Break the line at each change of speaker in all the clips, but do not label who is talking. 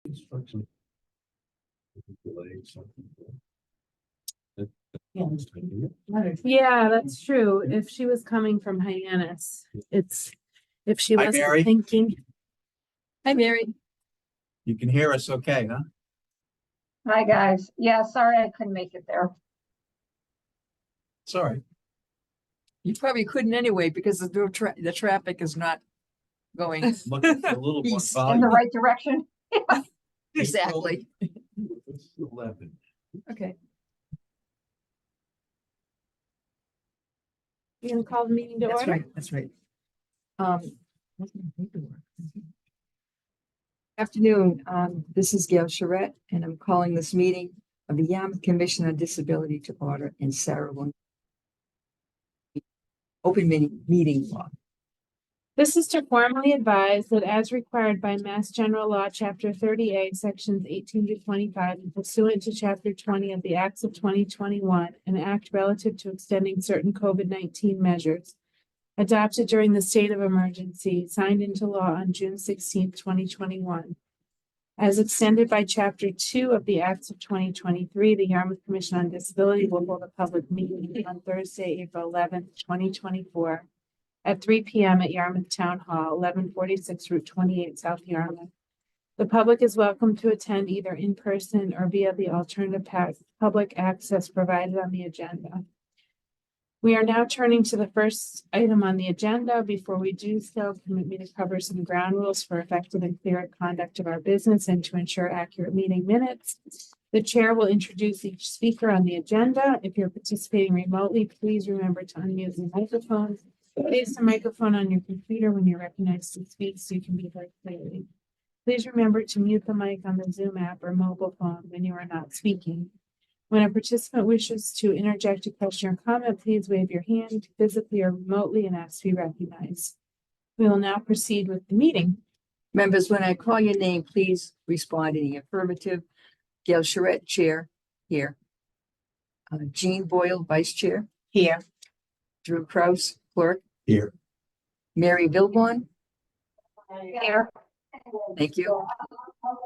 Construction. Delayed something.
Yeah, that's true. If she was coming from Hyannis, if she
Hi,
wasn't
Mary.
thinking. Hi, Mary.
You can hear us okay, huh?
Hi, guys. Yeah, sorry I couldn't make it there.
Sorry.
You probably couldn't anyway, because the traffic is not going.
Looking for a little more
East.
In the
volume.
right direction.
Exactly.
11.
Okay.
You gonna call the meeting to
That's
order?
right, that's right. What's my paperwork? Afternoon, this is Gail Charette, and I'm calling this meeting of the Yarmouth Commission on Disability to order in Sarah Lund. Open meeting law.
This is to formally advise that as required by Mass General Law, Chapter 30A, Sections 18 to 25, and pursuant to Chapter 20 of the Acts of 2021, an act relative to extending certain COVID-19 measures adopted during the state of emergency, signed into law on June 16, 2021. As extended by Chapter 2 of the Acts of 2023, the Yarmouth Commission on Disability will hold a public meeting on Thursday, April 11, 2024, at 3 p.m. at Yarmouth Town Hall, 1146 Route 28, South Yarmouth. The public is welcome to attend either in person or via the alternative public access provided on the agenda. We are now turning to the first item on the agenda. Before we do so, permit me to cover some ground rules for effective and clear conduct of our business and to ensure accurate meeting minutes. The chair will introduce each speaker on the agenda. If you're participating remotely, please remember to unmute your microphone. Place the microphone on your computer when you're recognized to speak so you can be heard clearly. Please remember to mute the mic on the Zoom app or mobile phone when you are not speaking. When a participant wishes to interject a question or comment, please wave your hand physically or remotely and ask to be recognized. We will now proceed with the meeting.
Members, when I call your name, please respond in the affirmative. Gail Charette, Chair, here. Jean Boyle, Vice Chair.
Here.
Drew Kraus, Clerk.
Here.
Mary Vilbon,
Here.
thank you.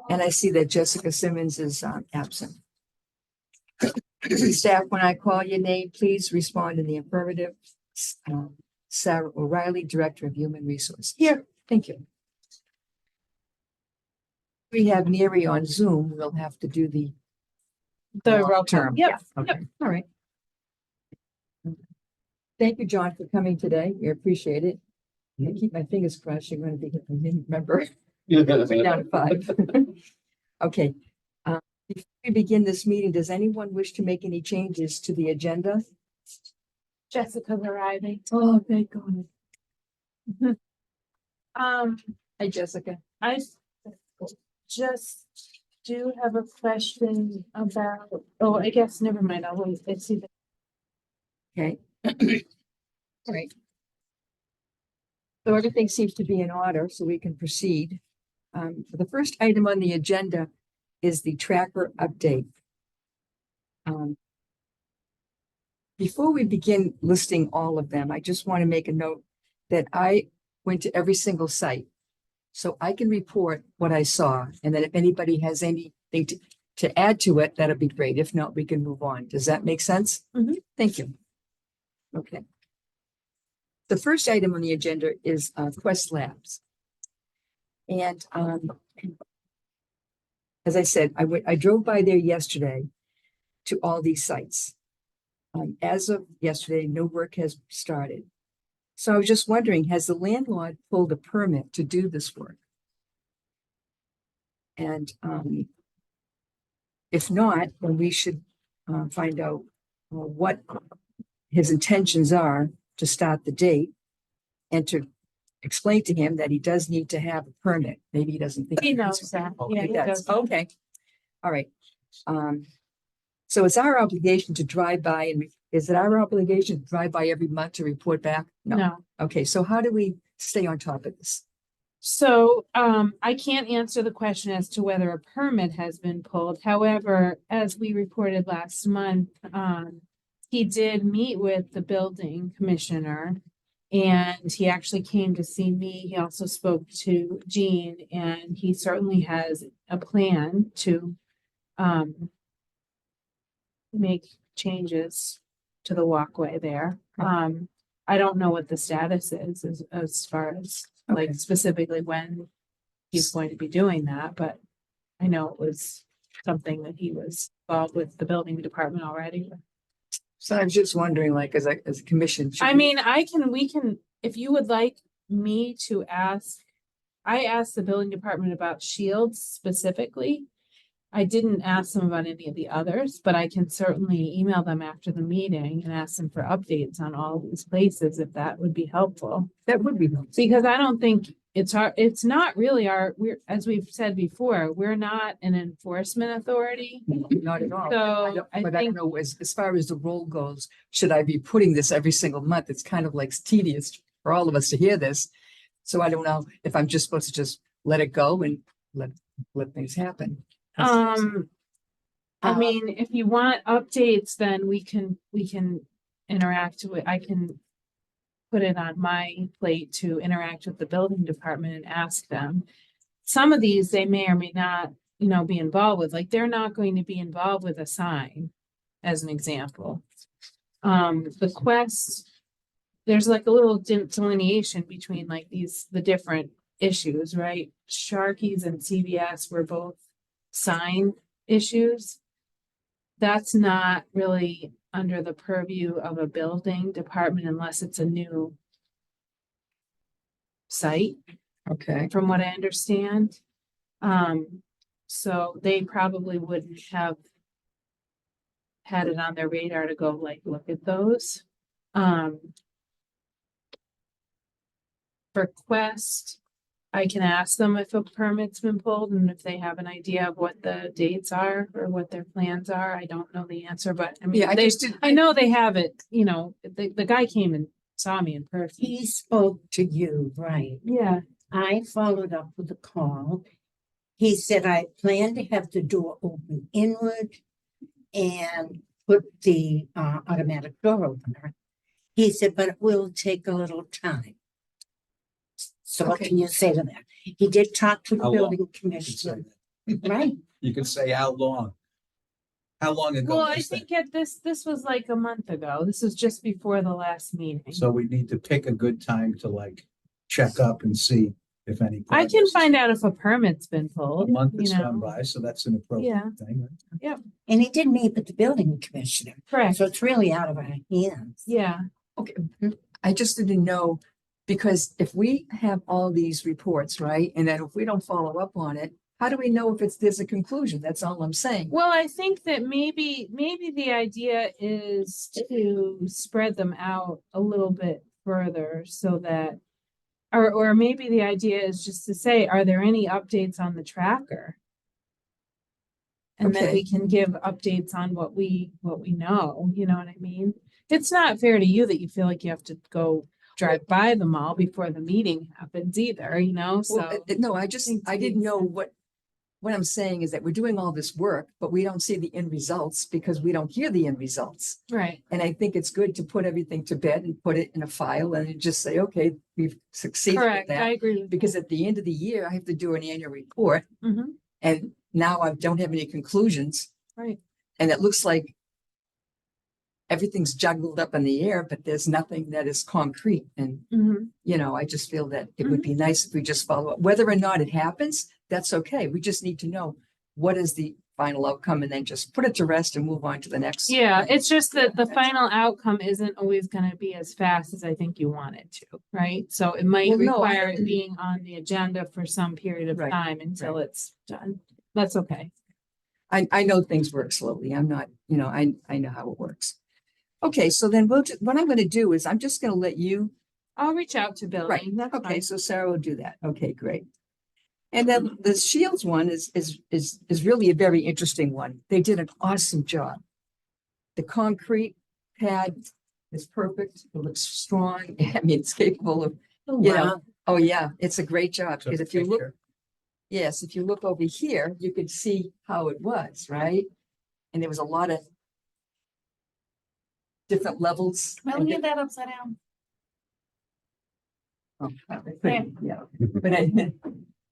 And I see that Jessica Simmons is absent. Staff, when I call your name, please respond in the affirmative. Sarah O'Reilly, Director of Human Resources.
Here.
Thank you. We have Mary on Zoom. We'll have to do the
The
roll term.
Yep.
Okay, all right. Thank you, John, for coming today. We appreciate it. I keep my fingers crossed. You're going to be, I didn't remember. We're down to 5. Okay. Before we begin this meeting, does anyone wish to make any changes to the agenda?
Jessica's arriving.
Oh, thank God. Hi, Jessica.
I just do have a question about, oh, I guess, never mind, I'll wait, let's see.
Okay. All right. So everything seems to be in order, so we can proceed. The first item on the agenda is the tracker update. Before we begin listing all of them, I just want to make a note that I went to every single site. So I can report what I saw, and that if anybody has anything to add to it, that'd be great. If not, we can move on. Does that make sense?
Mhm.
Thank you. Okay. The first item on the agenda is Quest Labs. And as I said, I drove by there yesterday to all these sites. As of yesterday, no work has started. So I was just wondering, has the landlord pulled a permit to do this work? And if not, then we should find out what his intentions are to start the date and to explain to him that he does need to have a permit. Maybe he doesn't think.
He knows that.
Okay,
Yeah, he
that's
does.
okay. All right. So it's our obligation to drive by and is it our obligation to drive by every month to report back?
No.
Okay, so how do we stay on top of this?
So, I can't answer the question as to whether a permit has been pulled. However, as we reported last month, he did meet with the building commissioner And he actually came to see me. He also spoke to Jean, and he certainly has a plan to make changes to the walkway there. I don't know what the status is as far as like
Okay.
specifically when he's going to be doing that, but I know it was something that he was involved with the building department already.
So I was just wondering, like, as a commission. should
I
we-
mean, we can, if you would like me to ask, I asked the building department about shields specifically. I didn't ask them about any of the others, but I can certainly email them after the meeting and ask them for updates on all these places if that would be helpful.
That would be helpful.
Because I don't think it's not really as we've said before, we're not an enforcement authority.
Not at all.
So I
But I don't
think,
know, as far as the role goes, should I be putting this every single month? It's kind of like tedious for all of us to hear this. So I don't know if I'm just supposed to just let it go and let things happen.
I mean, if you want updates, then we can interact with, I can put it on my plate to interact with the building department and ask them. Some of these, they may or may not, be involved with, like, they're not going to be involved with a sign, as an example. The Quest, there's like a little delineation between like the different issues, right? Sharkeys and CVS were both sign issues. That's not really under the purview of a building department unless it's a new site,
Okay.
from what I understand. So they probably wouldn't have had it on their radar to go like look at those. For Quest, I can ask them if a permit's been pulled and if they have an idea of what the dates are or what their plans are. I don't know the answer, but I mean,
Yeah, I
they,
just did.
I know they have it, the guy came and saw me in person.
He spoke to you, right?
Yeah,
I followed up with a call. He said, I plan to have the door open inward and put the automatic door opener. He said, but it will take a little time. So what
Okay.
can you say to that? He did talk to the
How long?
building
You could say
commissioner,
that.
right?
You could say how long? How long ago?
well, I
was that?
think this was like a month ago. This was just before the last meeting.
So we need to pick a good time to like check up and see if any.
I can
progress.
find out if a permit's been pulled.
A month
you
has gone
know.
by, so that's an appropriate thing. right?
And he did meet with the building commissioner.
Correct,
So it's really out of our hands.
yeah.
Okay, I just didn't know, because if we have all these reports, right, and then if we don't follow up on it, how do we know if there's a conclusion? That's all I'm saying.
Well, I think that maybe the idea is to spread them out a little bit further so that, or maybe the idea is just to say, are there any updates on the tracker? And then
Okay.
we can give updates on what we know, you know what I mean? It's not fair to you that you feel like you have to go drive by the mall before the meeting happens either, so.
Well, no, I
think
I
to
didn't
the
know
extent-
what I'm saying is that we're doing all this work, but we don't see the end results because we don't hear the end results.
Right,
And I think it's good to put everything to bed and put it in a file and just say, okay, we've succeeded with
correct, I
that.
agree. with
Because at the end of the year, I have to do an annual report,
that. Mhm,
and now I don't have any conclusions.
right,
And it looks like everything's juggled up in the air, but there's nothing that is concrete. And,
mhm.
I just feel that it would be nice if we just follow up. Whether or not it happens, that's okay. We just need to know what is the final outcome and then just put it to rest and move on to the next.
Yeah, it's just that the final outcome isn't always gonna be as fast as I think you want it to, right? So it might
Well, no,
require it being on the agenda for some period of
Right,
time until it's done. That's okay.
I know things work slowly. I'm not, I know how it works. Okay, so then what I'm going to do is I'm just going to let you.
I'll reach out to building. That's
Okay,
fine.
so Sarah will do that. Okay, great. And then the Shields one is really a very interesting one. They did an awesome job. The concrete pad is perfect. It looks strong. I mean, it's capable of,
Oh,
you know,
wow.
oh yeah, it's a great job.
Took
Because
a
if you look,
picture.
yes, if you look over here, you could see how it was, right? And there was a lot of different levels.
Well,
and
get that upside down.
Oh, I couldn't, yeah, but I,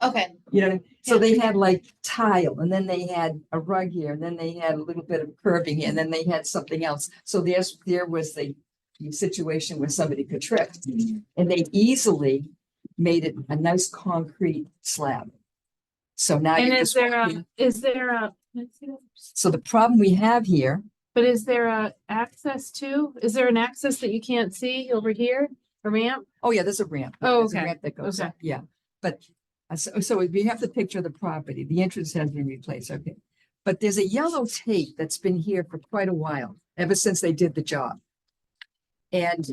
Okay,
you know, so they had like tile and then they had a rug here and then they had a little bit of curbing here and then they had something else. So there was the situation where somebody could trip and they easily made it a nice concrete slab. So now
and
you
is
just,
there
walk
a,
in.
is there a, let's see that.
So the problem we have here,
But is there a access to, is there an access that you can't see over here, a ramp?
oh yeah, there's a ramp.
Oh,
There's a
okay,
ramp that goes
okay.
up, yeah. But so we have the picture of the property. The entrance has been replaced, okay. But there's a yellow tape that's been here for quite a while, ever since they did the job. And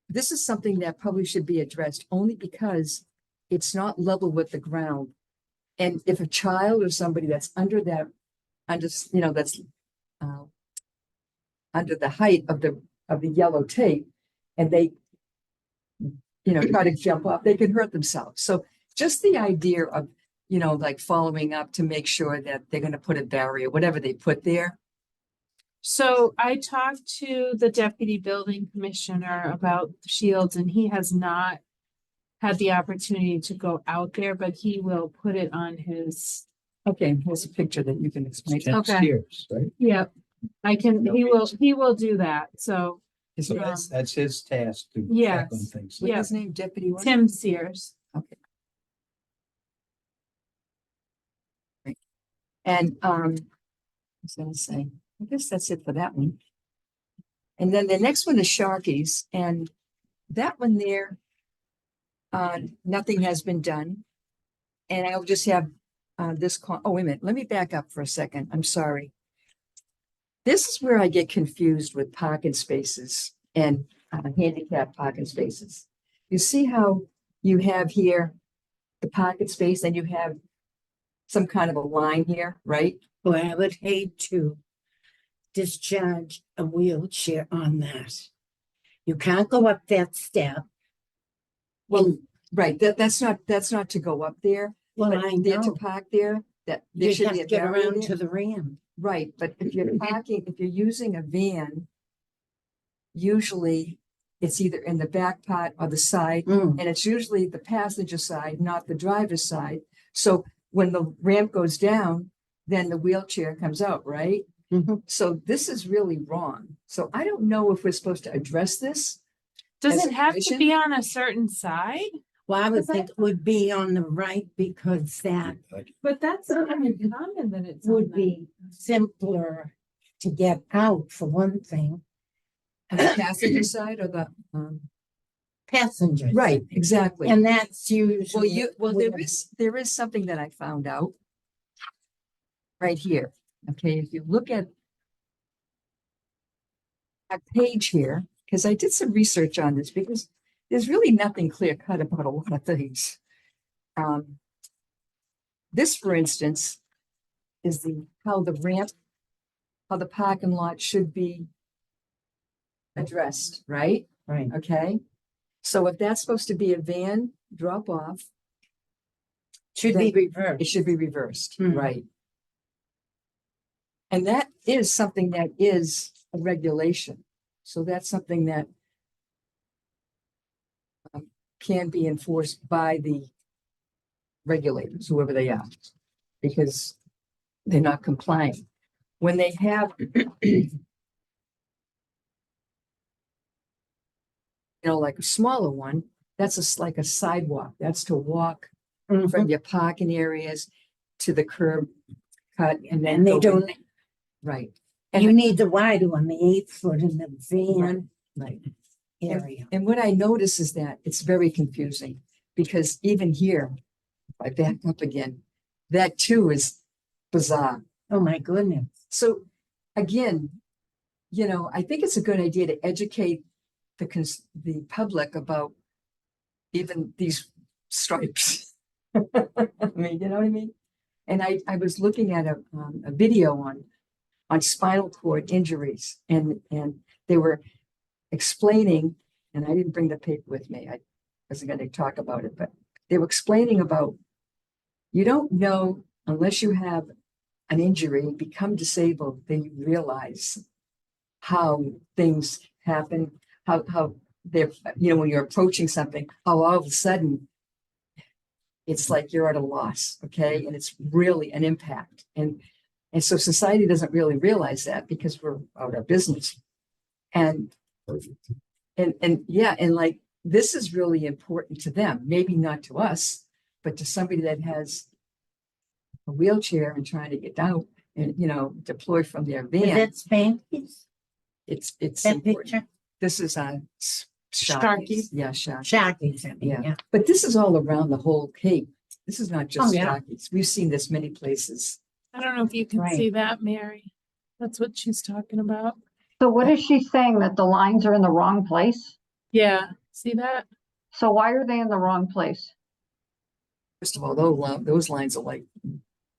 this is something that probably should be addressed only because it's not level with the ground. And if a child or somebody that's under that, you know, that's under the height of the yellow tape, and they, you know, try to jump up, they can hurt themselves. So just the idea of, you know, like following up to make sure that they're going to put a barrier, whatever they put there.
So I talked to the deputy building commissioner about shields and he has not had the opportunity to go out there, but he will put it on his.
Okay, here's a picture that you can explain.
Okay.
Upstairs, right?
Yep. He will do that. So
Is
So
it-
that's his task to check on
Yes.
things.
What's
yeah.
his name, Deputy? what?
Tim Sears.
Okay. And I was gonna say, I guess that's it for that one. And then the next one is Sharky's, and that one there, nothing has been done. And I'll just have oh, wait a minute, let me back up for a second. I'm sorry. This is where I get confused with parking spaces and handicap parking spaces. You see how you have here the parking space, and you have some kind of a line here, right?
Boy, I would hate to discharge a wheelchair on that. You can't go up that step.
Well, right, that's not to go up there.
Well,
but
I
there to
know.
park there, that there
You
should
have
be
to
a
get
barrier
around
there.
to the ramp.
Right, but if you're parking, if you're using a van, usually it's either in the back part or the side,
Mm,
and it's usually the passenger side, not the driver's side. So when the ramp goes down, then the wheelchair comes out, right?
mhm.
So this is really wrong. So I don't know if we're supposed to address this.
Does
As
it
a
have to
commission?
be on a certain side?
Well, I would
Is that-
think it would be on the right because that
But that's not uncommon that it's. on
would
that.
be simpler to get out for one thing.
On the passenger side or the,
Passengers.
right, exactly.
And that's usually.
There is something that I found out. Right here, okay, if you look at that page here, because I did some research on this, because there's really nothing clear cut about a lot of things. This, for instance, is how the parking lot should be addressed, right?
Right.
Okay, so if that's supposed to be a van drop off,
Should be
Then
reversed.
it should be reversed,
Hmm.
right? And that is something that is a regulation. So that's something that can be enforced by the regulators, whoever they are, because they're not complying. When they have like a smaller one, that's like a sidewalk. That's to walk
Mhm.
from your parking areas to the curb cut and then
And they
go in.
don't,
Right,
you need the wide one, the 8 foot in the van
right.
area.
And what I notice is that it's very confusing because even here, if I back up again, that too is bizarre.
Oh, my goodness.
So again, I think it's a good idea to educate the public about even these stripes. I mean, you know what I mean? And I was looking at a video on spinal cord injuries and they were explaining, and I didn't bring the paper with me. I wasn't going to talk about it, but they were explaining about you don't know unless you have an injury and become disabled, then you realize how things happen, how they're, when you're approaching something, all of a sudden it's like you're at a loss, okay? And it's really an impact. And so society doesn't really realize that because we're out of business. And yeah, and like, this is really important to them, maybe not to us, but to somebody that has a wheelchair and trying to get out and, deploy from their van.
That's Spanky's,
It's
that
important.
picture,
This is
Sharky.
Yeah, Sharky.
Sharky's, I mean,
Yeah.
yeah.
But this is all around the whole Cape. This is not just
Oh, yeah.
Sharky's. We've seen this many places.
I don't know if you can
Right.
see that, Mary. That's what she's talking about.
So what is she saying? That the lines are in the wrong place?
Yeah, see that?
So why are they in the wrong place?
First of all, those lines are like,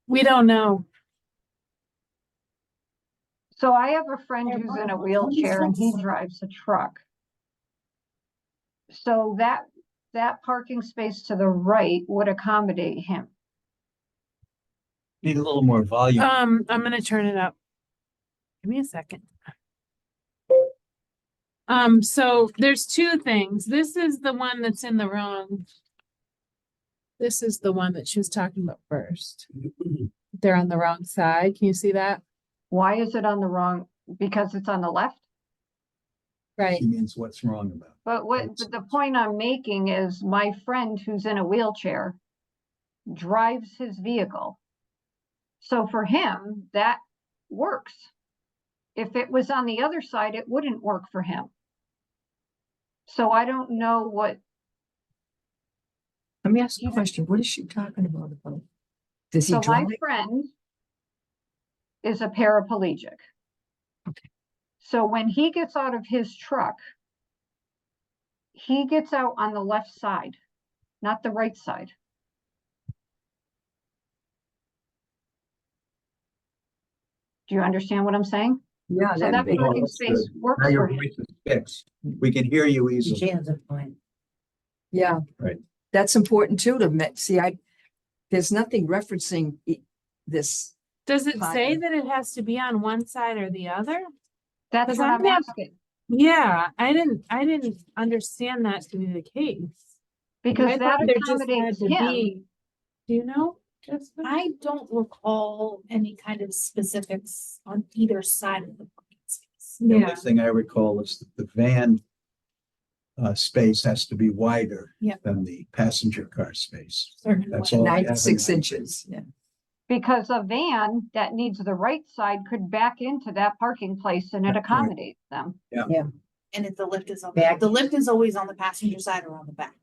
We don't know.
So I have a friend who's in a wheelchair and he drives a truck. So that parking space to the right would accommodate him.
Need a little more volume.
I'm gonna turn it up. Give me a second. So there's two things. This is the one that's in the wrong. This is the one that she was talking about first. They're on the wrong side. Can you see that?
Why is it on the wrong? Because it's on the left?
Right.
She means what's wrong about it.
But the point I'm making is my friend who's in a wheelchair drives his vehicle. So for him, that works. If it was on the other side, it wouldn't work for him. So I don't know what,
let me ask you a question. What is she talking about? Does he
so my
drive?
friend is a paraplegic.
Okay.
So when he gets out of his truck, he gets out on the left side, not the right side. Do you understand what I'm saying?
Yeah,
So that
makes-
parking
that's
space
good.
works
Now your
for him.
voice is fixed. We can hear you easily.
She has a point.
yeah.
Right.
That's important too see, there's nothing referencing this.
Does it say
Parking.
that it has to be on one side or the other?
That's
'Cause
what
I'm
I'm
not-
asking,
Yeah, I didn't understand that to be the case.
because
I
that
thought there just had
accommodates
to
him.
be. Do you know, Jessica?
I don't recall any kind of specifics on either side of the parking space.
The only
Yeah,
thing I recall is that the van space has to be wider
Yeah.
than the passenger car space.
Certainly.
That's all I have in
96
mind.
inches, yeah.
Because a van that needs the right side could back into that parking place and it
That's right.
accommodates them.
And if the lift is on,
Back.
the lift is always on the passenger side or on the back.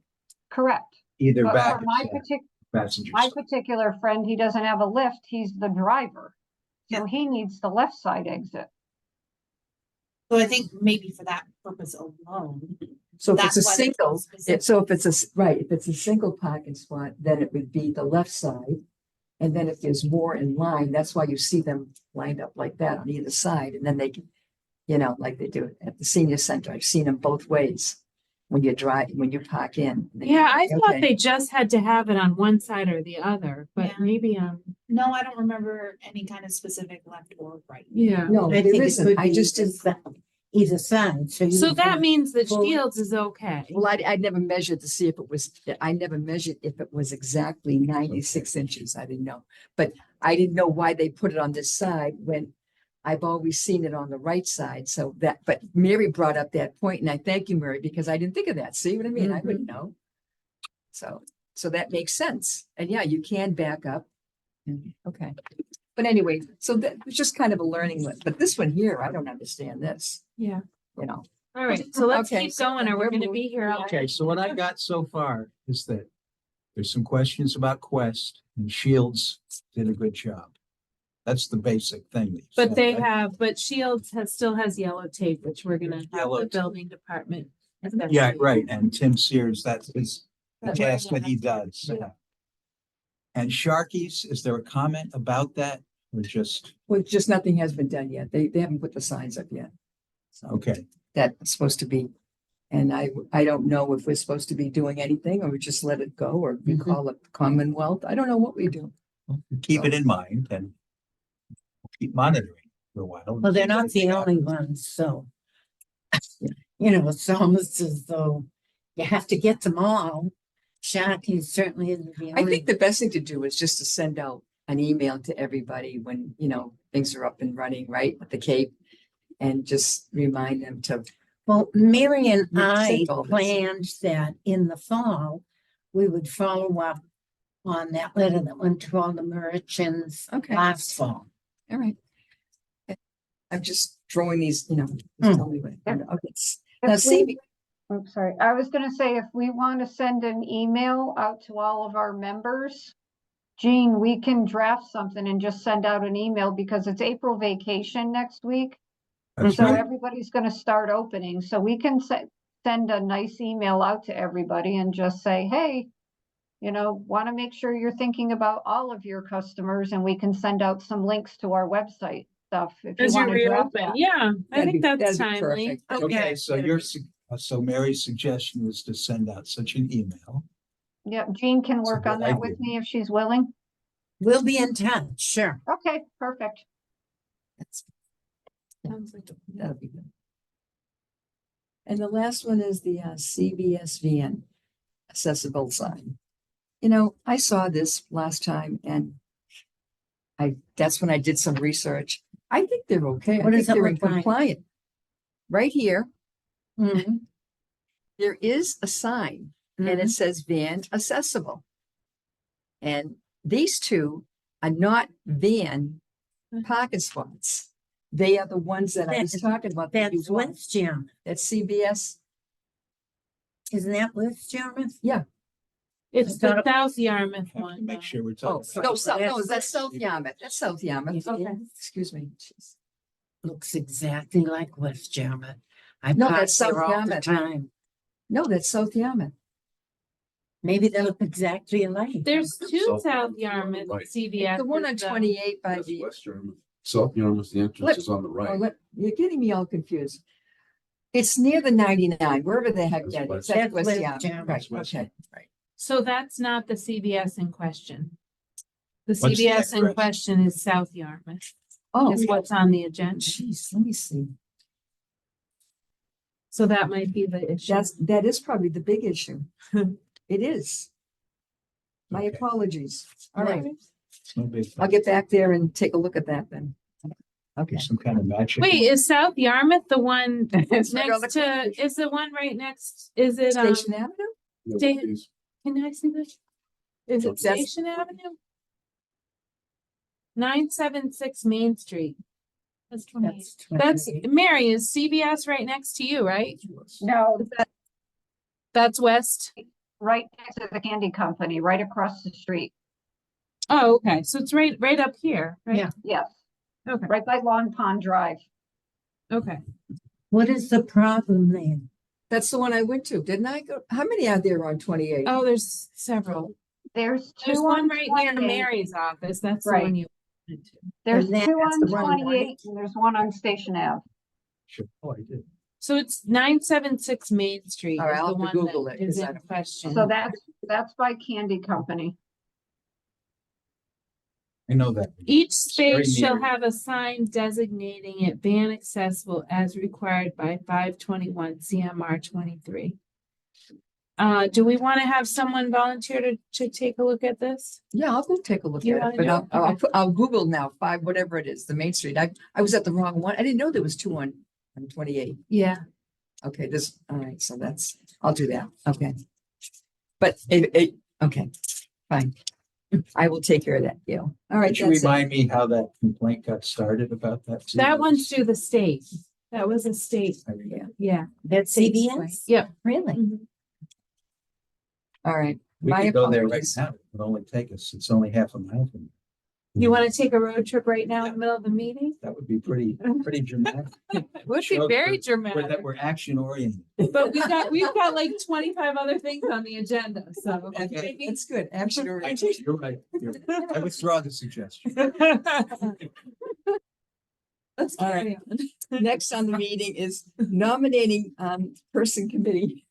Correct.
Either
But
back
for
or
my
side, passenger
my
side.
particular friend, he doesn't have a lift, he's the driver. So he needs the left side exit.
So I think maybe for that purpose alone.
So if it's a
That's why there's no
single,
specific-
so if it's if it's a single parking spot, then it would be the left side. And then if there's more in line, that's why you see them lined up like that on either side. And then they can, like they do at the senior center. I've seen them both ways when you park in.
yeah, I thought
Okay.
they just had to have it on one side or the other, but
Yeah.
maybe,
No, I don't remember any kind of specific left or right.
yeah.
No,
I
there
think it
isn't.
could
I
be
just didn't.
either side, so you.
So that
can-
means that
Well-
Shields is okay.
Well, I never measured to see if it was, I never measured if it was exactly 96 inches. I didn't know. But I didn't know why they put it on this side when I've always seen it on the right side. So but Mary brought up that point, and I thank you, Mary, because I didn't think of that. See what I mean? I wouldn't know. So that makes sense. And yeah, you can back up. Okay. But anyway, so that was just kind of a learning, but this one here, I don't understand this,
Yeah.
All
right, so let's
Okay,
keep
so
going or we're
we're
gonna
moving-
be here all.
Okay, so what I got so far is that there's some questions about Quest and Shields did a good job. That's the basic thing. that you
But
said,
they
right?
but Shields still has yellow tape, which we're gonna have
Yellow
the
tape.
building department.
Yeah,
investigate.
right, and Tim Sears, that's his the
That's
task
right.
that he does.
Yeah.
And Sharky's, is there a comment about that or just,
Well, just nothing has been done yet. They haven't put the signs up yet. So
okay,
that's supposed to be. And I don't know if we're supposed to be doing anything or we just let it go or we call it Commonwealth. I don't know what we do.
keep it in mind and keep monitoring for a while.
Well, they're not the only ones, so. it's almost as though you have to get them all. Shakti certainly isn't the
I
only.
think the best thing to do is just to send out an email to everybody when, things are up and running, right, at the Cape. And just remind them to,
Well, Mary and
We
I
sent all this.
planned that in the fall, we would follow up on that letter that went to all the merchants
okay,
last fall.
all right. I'm just throwing these, just tell me what. Okay. Now,
If
see,
we- Oops, sorry. I was gonna say, if we want to send an email out to all of our members, Jean, we can draft something and just send out an email because it's April vacation next week.
That's
So
right.
everybody's gonna start opening, so we can send a nice email out to everybody and just say, hey, want to make sure you're thinking about all of your customers, and we can send out some links to our website stuff if you
As you
want to draft
reopen,
that.
yeah, I
that'd
think
be-
that's
that'd be
timely.
perfect.
Okay, so
that'd
so Mary's suggestion was to send out such an email.
Yeah, Jean can
That's a
work
good
on that with
idea.
me if she's willing.
We'll be in touch, sure.
Okay, perfect.
That's-
Sounds like
That'll be good. And the last one is the CVSVN accessible sign. I saw this last time and that's when I did some research. I think they're okay. I
What
think
does it
they're in
look like?
compliant. Right here,
Mhm,
there is a sign and
mhm.
it says van accessible. And these two are not van parking spots. They are the ones that I was
That-
talking about. that you
That's
want.
West Yarmouth.
That's CBS.
Isn't that West Yarmouth?
It's
I
the
thought
South Yarmouth
Have to
one.
make
though.
sure we're
Oh,
talking.
no,
about-
no, that's South Yarmouth. That's South Yarmouth.
Okay.
Excuse me. Jeez.
Looks exactly like West Yarmouth. I
No,
park
that's South
there all the
Yarmouth.
time.
No, that's South Yarmouth.
Maybe they look exactly alike.
There's two
South
South
Yarmouth,
Yarmouth
right.
CVS.
The one on 28 by
That's
the,
West Yarmouth. South Yarmouth, the entrance
Let-
is on the
oh,
right.
you're getting me all confused. It's near the 99, wherever the heck
That's
that is.
West-
That's
That's
West
West
Yarmouth.
Yarmouth.
Right,
That's West
okay.
So that's not the CVS in question. The
What's the
CVS in
address?
question is South Yarmouth,
Oh,
is what's on the agenda.
jeez, let me see.
So that might be the issue.
That is probably the big issue. It is. My
Okay.
apologies. All right,
It's no big
I'll
thing.
get back there and take a look at that then. Okay.
There's some kind of magic.
Wait, is South Yarmouth the one
It's right on
next
the
to,
corner.
is the one right next, is it,
Station Avenue?
Yeah,
State-
these-
can I see this? Is it
That's-
Station Avenue? 976 Main Street. That's 28. That's,
28.
Mary, is CVS right next to you, right?
No,
That's west.
right next to the candy company, right across the street.
Oh, okay, so it's right up here, right?
Yeah.
Yes,
Okay,
right by Long Pond Drive.
okay.
What is the problem there?
That's the one I went to, didn't I go? How many are there on 28?
Oh, there's several.
There's
There's
two
one
on
right near
28.
Mary's office. That's the
Right.
one you went to.
There's
And that's
two on
the one, right?
28 and there's one on Station Ave.
Sure. Oh, I did.
So it's 976 Main Street
All right,
is
I'll
the
have to
one
Google
that
it, 'cause
is
I
in
don't-
question.
So that's by Candy Company.
I know that.
Each
very
space shall
near.
have a sign designating it van accessible as required by 521 CMR 23. Do we want to have someone volunteer to take a look at this?
Yeah, I'll go take a look
You
at
wanna
it, but
do it? Okay.
I'll Google now, whatever it is, the Main Street. I was at the wrong one. I didn't know there was two on 28.
Yeah.
Okay, all right, so I'll do that. Okay. But okay, fine. I will take care of that, Gail. All right,
Could you
that's it.
remind me how that complaint got started about that?
That one's through the state. That was a state.
Yeah.
Yeah.
That's
State
CVS?
complaint. Yep.
Really?
Mhm.
All right.
We
My
could go there right
apologies.
now. It would only take us, it's only half a mile from.
You want to take a road trip right now in the middle of the meeting?
That would be pretty dramatic.
It would be
Show
very
We're
dramatic.
we're action oriented.
But we've got like 25 other things on the agenda, so.
Okay.
That's good. Action
You're
oriented.
right. I withdraw the suggestion.
Let's
All
carry on.
Next on the meeting is nominating person committee,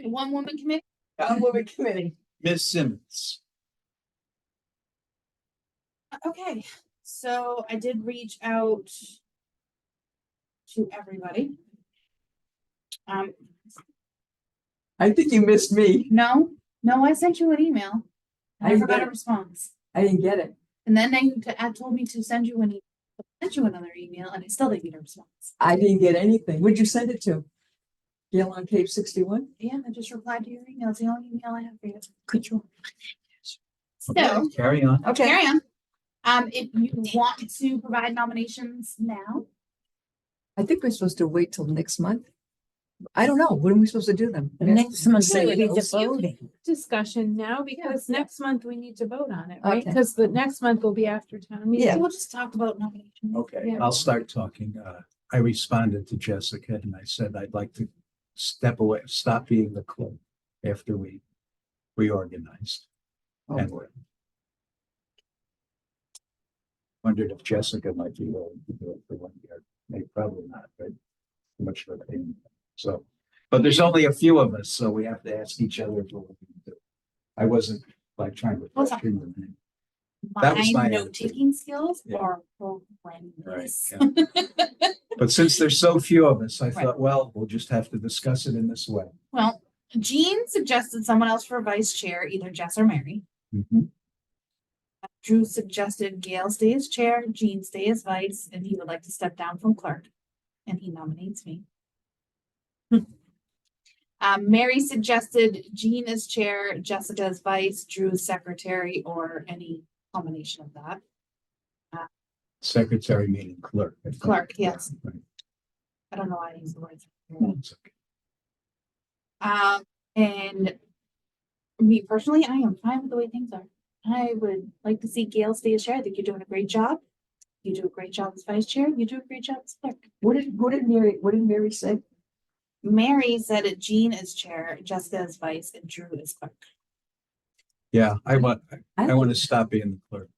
One woman committee?
woman committee.
Ms. Simmons.
Okay, so I did reach out to everybody. Um,
I think you missed me.
no, I sent you an email.
I
I
didn't
forgot
get
a
it.
response.
I didn't get it.
And then Ed told me to send you an email. I sent you another email and I still didn't get a response.
I didn't get anything. What'd you send it to? Gail on Cape 61?
Yeah, I just replied to your email. It's the only email I have for you. Control.
Okay,
So,
carry on.
Okay.
carry on. If you want to provide nominations now,
I think we're supposed to wait till next month. I don't know. When are we supposed to do them?
The next month
Say
will be the
it.
voting.
Discussion now because next month we need to vote on it, right?
Okay.
Because the next month will be after town meeting.
Yeah.
we'll just talk about nominations.
Okay,
Yeah.
I'll start talking. I responded to Jessica and I said I'd like to step away, stop being the clerk after we reorganized.
Oh,
And
boy.
wondered if Jessica might be willing to do it for 1 year. Maybe probably not, but too much for pain. So, but there's only a few of us, so we have to ask each other what we can do. I wasn't like trying to
What's that?
question them. That was
My
my
note-taking skills
Yeah.
are horrendous.
Right, But since there's so few of us, I
Right.
thought, well, we'll just have to discuss it in this way.
Well, Jean suggested someone else for vice chair, either Jess or Mary.
Mhm.
Drew suggested Gail stay as chair, Jean stay as vice, and he would like to step down from clerk. And he nominates me. Mary suggested Jean as chair, Jessica as vice, Drew as secretary, or any combination of that.
Secretary meaning clerk. I think.
Clerk, yes.
Right.
I don't know why I use the word.
No, it's okay.
And me personally, I am fine with the way things are. I would like to see Gail stay as chair. I think you're doing a great job. You do a great job as vice chair. You do a great job as clerk.
What did Mary say?
Mary said it Jean as chair, Jessica as vice, and Drew as clerk.
Yeah, I want to
like-
stop being the clerk.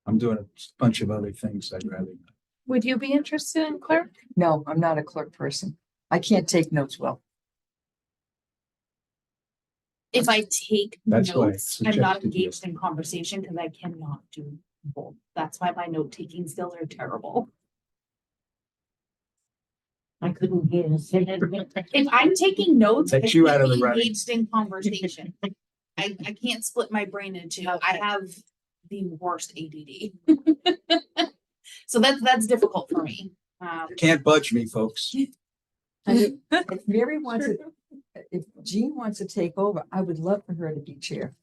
I'm doing a bunch of other things I'd rather not.
Would you be interested in clerk?
No, I'm not a clerk person. I can't take notes well.
If I take
That's why I
notes, I'm not
suggested you.
engaged in conversation because I cannot do both. That's why my note-taking skills are terrible.
I couldn't hear you say that.
If I'm taking notes, I
Takes you
can't
out of
be
the running.
engaged in conversation. I can't split my brain into, I have the worst ADD. So that's difficult for me.
Can't budge me, folks.
I mean, if Mary wants it, if Jean wants to take over, I would love for her to be chair.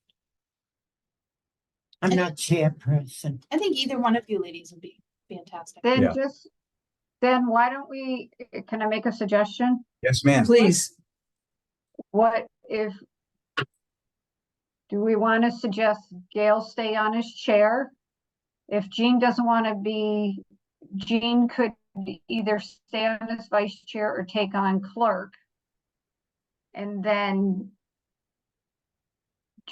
I'm not chairperson.
I think either one of you ladies would be fantastic.
Yeah.
Then why don't we, can I make a suggestion?
Yes, ma'am.
Please.
What if, do we want to suggest Gail stay on as chair? If Jean doesn't want to be, Jean could either stay on as vice chair or take on clerk. And then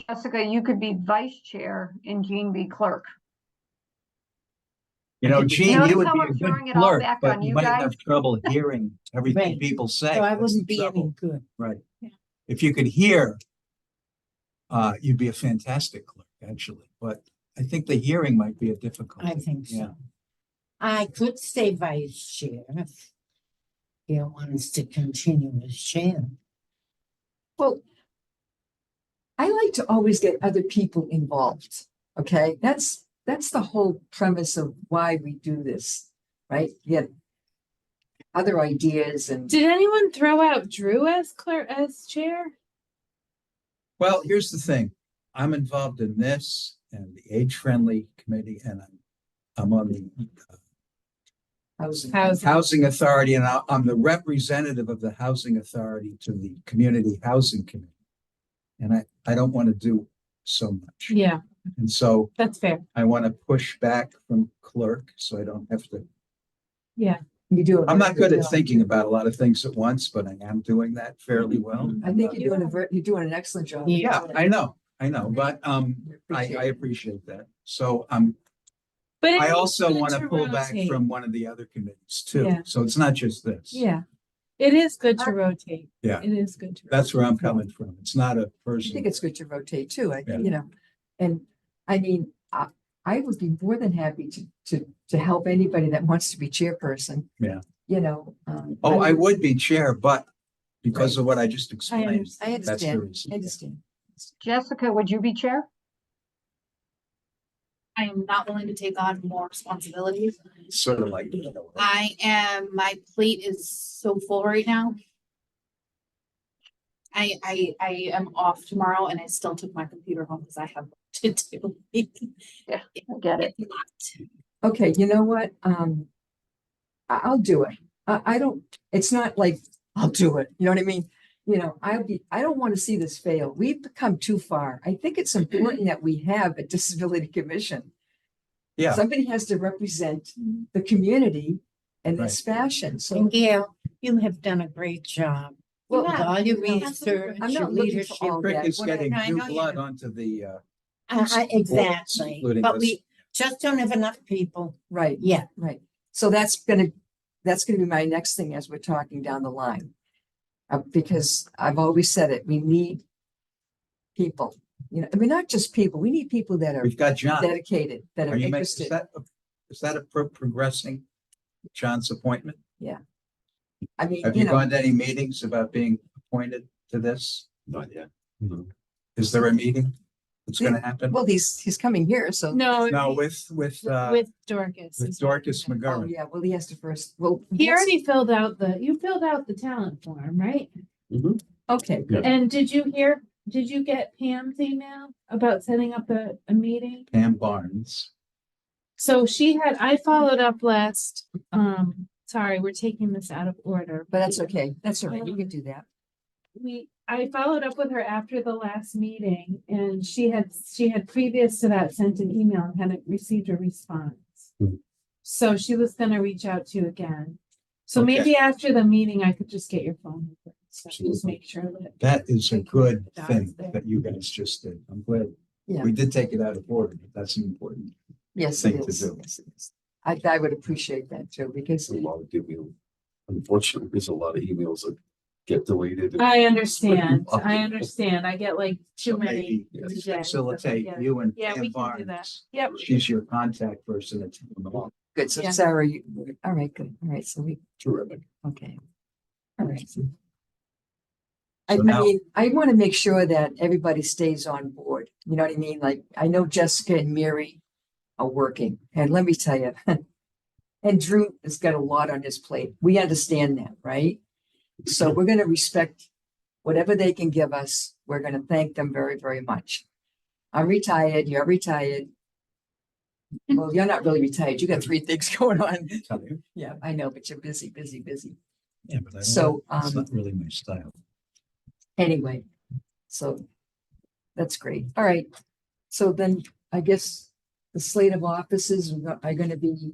Jessica, you could be vice chair and Jean be clerk.
You know, Gene,
Notice
you would
how
be
I'm
a
throwing
good
it all
clerk,
back
but
on
you
you
might
guys.
have trouble hearing everything
Right.
people say.
So I
That's
wouldn't
the
be any
trouble.
good.
Right.
Yeah.
If you could hear, you'd be a fantastic clerk, actually, but I think the hearing might be a difficulty.
I think so.
Yeah.
I could stay vice chair if Gail wants to continue as chair.
Well, I like to always get other people involved. Okay, that's the whole premise of why we do this, right? Get other ideas and
Did anyone throw out Drew as clerk, as chair?
Well, here's the thing. I'm involved in this and the age-friendly committee, and I'm on the
housing.
Housing Authority, and I'm the representative of the Housing Authority to the Community Housing Committee. And I don't want to do so much.
Yeah,
And so
that's fair.
I want to push back from clerk, so I don't have to.
Yeah.
You do. a
I'm not
very
good at
job.
thinking about a lot of things at once, but I am doing that fairly well.
I think you're doing an excellent job.
Yeah, I know, but I
Appreciate it.
appreciate that. So
But it
I
is
also
good
want to pull back
rotate.
from one of the other committees too.
Yeah.
So it's not just this.
Yeah, it is good to rotate.
Yeah.
It is good to.
That's where I'm coming from. It's not a
I
person.
think it's good to rotate too. I
Yeah.
think, and I mean, I would be more than happy to help anybody that wants to be chairperson.
Yeah.
You know.
Oh, I would be chair, but because of what I just explained.
understand.
I
That's the
understand,
reason.
I understand.
Jessica, would you be chair?
I am not willing to take on more responsibilities.
Sort of like.
My plate is so full right now. I am off tomorrow and I still took my computer home because I have work to do.
I get it.
It's a lot.
Okay, you know what? I'll do it. I don't, it's not like I'll do it. You know what I mean? You know, I don't want to see this fail. We've come too far. I think it's important that we have a disability commission.
Yeah.
Somebody has to represent the community in this fashion. So,
And Gail, you have done a great job.
well,
With all your
Absolutely.
research,
I'm
your
not looking for
leadership.
all
Rick
that.
is
What I-
getting
I
new
know you
blood
do.
onto the,
Exactly,
including
but
us.
we just don't have enough people
Right,
yet.
right. So that's gonna be my next thing as we're talking down the line. Because I've always said it, we need people, you know, I mean, not just people, we need people that are
we've got John.
dedicated, that are
Are you making,
interested.
is that a progressing John's appointment?
I mean,
Have
you
you
know,
gone to any meetings about being appointed to this?
Not yet. No.
Is there a meeting that's gonna happen?
well, he's coming here, so.
No,
No,
with
with
Dorcas.
Dorcas
Oh,
McGovern.
yeah, well, he has to first, well.
He
let's-
already you filled out the talent form, right?
Okay, good.
And did you get Pam's email about setting up a meeting?
Pam Barnes.
So I followed up sorry, we're taking this out of order.
But that's okay. That's all right. We can do that.
I followed up with her after the last meeting and she had previous to that sent an email and hadn't received a response.
Hmm.
So she was gonna reach out to you again. So
Okay.
maybe after the meeting, I could just get your phone number. So just
Absolutely.
make sure that.
That is a
Thank you.
good
That's
thing
there.
that you guys just did. I'm glad.
Yeah.
We did take it out of order, but that's important.
Yes, it
Thing to
is.
do.
Yes, it is. I would appreciate that too, because
There's a lot of email. Unfortunately, there's a lot of emails that get deleted.
I understand. I get like
So
too many.
maybe
a day,
facilitate
so,
you and
Yeah, we
Pam
can do that.
Barnes.
Yep.
She's your contact person at the law.
good. So
Yeah.
Sarah, all right, good. All right, so
Terrific.
okay. All right.
So
I
now-
mean, I want to make sure that everybody stays on board. You know what I mean? Like, I know Jessica and Mary are working, and let me tell you, and Drew has got a lot on his plate. We understand that, right? So we're going to respect whatever they can give us. We're going to thank them very, very much. I'm retired. You're retired. Well, you're not really retired. You got 3 things going on.
Tell you.
Yeah, I know, but you're busy, busy, busy.
Yeah, but I don't,
So,
it's not really my style.
anyway, so that's great. All right. So then I guess the slate of offices are going to be,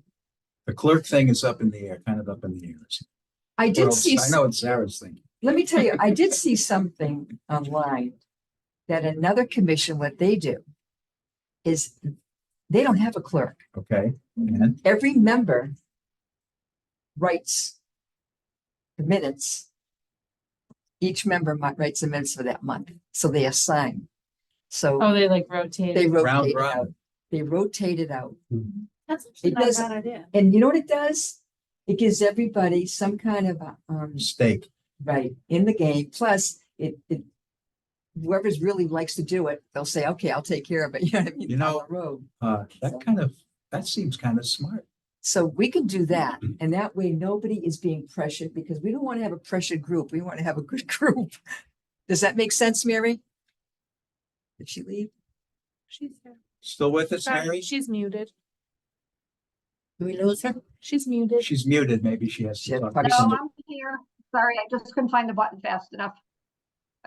The clerk thing is up in the air, kind of up in the air.
I did
Well,
see,
I know it's Sarah's thing.
let me tell you, I did see something online that another commission, what they do is they don't have a clerk.
Okay, and
Every member writes the minutes. Each member writes the minutes for that month, so they assign. So
Oh, they like rotate.
they
round
rotate it out.
robin.
They rotate it out.
That's actually
It
not a
does-
bad idea.
And you know what it does? It gives everybody some kind of,
Steak.
right, in the game. Plus, it whoever's really likes to do it, they'll say, okay, I'll take care of it. You know what I mean?
You know-
Down the road.
That seems kind of smart.
So we can do that. And that way, nobody is being pressured because we don't want to have a pressured group. We want to have a good group. Does that make sense, Mary? Did she leave?
She's there.
Still with us,
Sorry,
Mary?
she's muted.
Do we lose her?
She's muted.
She's muted. Maybe she has
She
to
had
talk.
probably
No,
some-
I'm here. Sorry, I just couldn't find the button fast enough.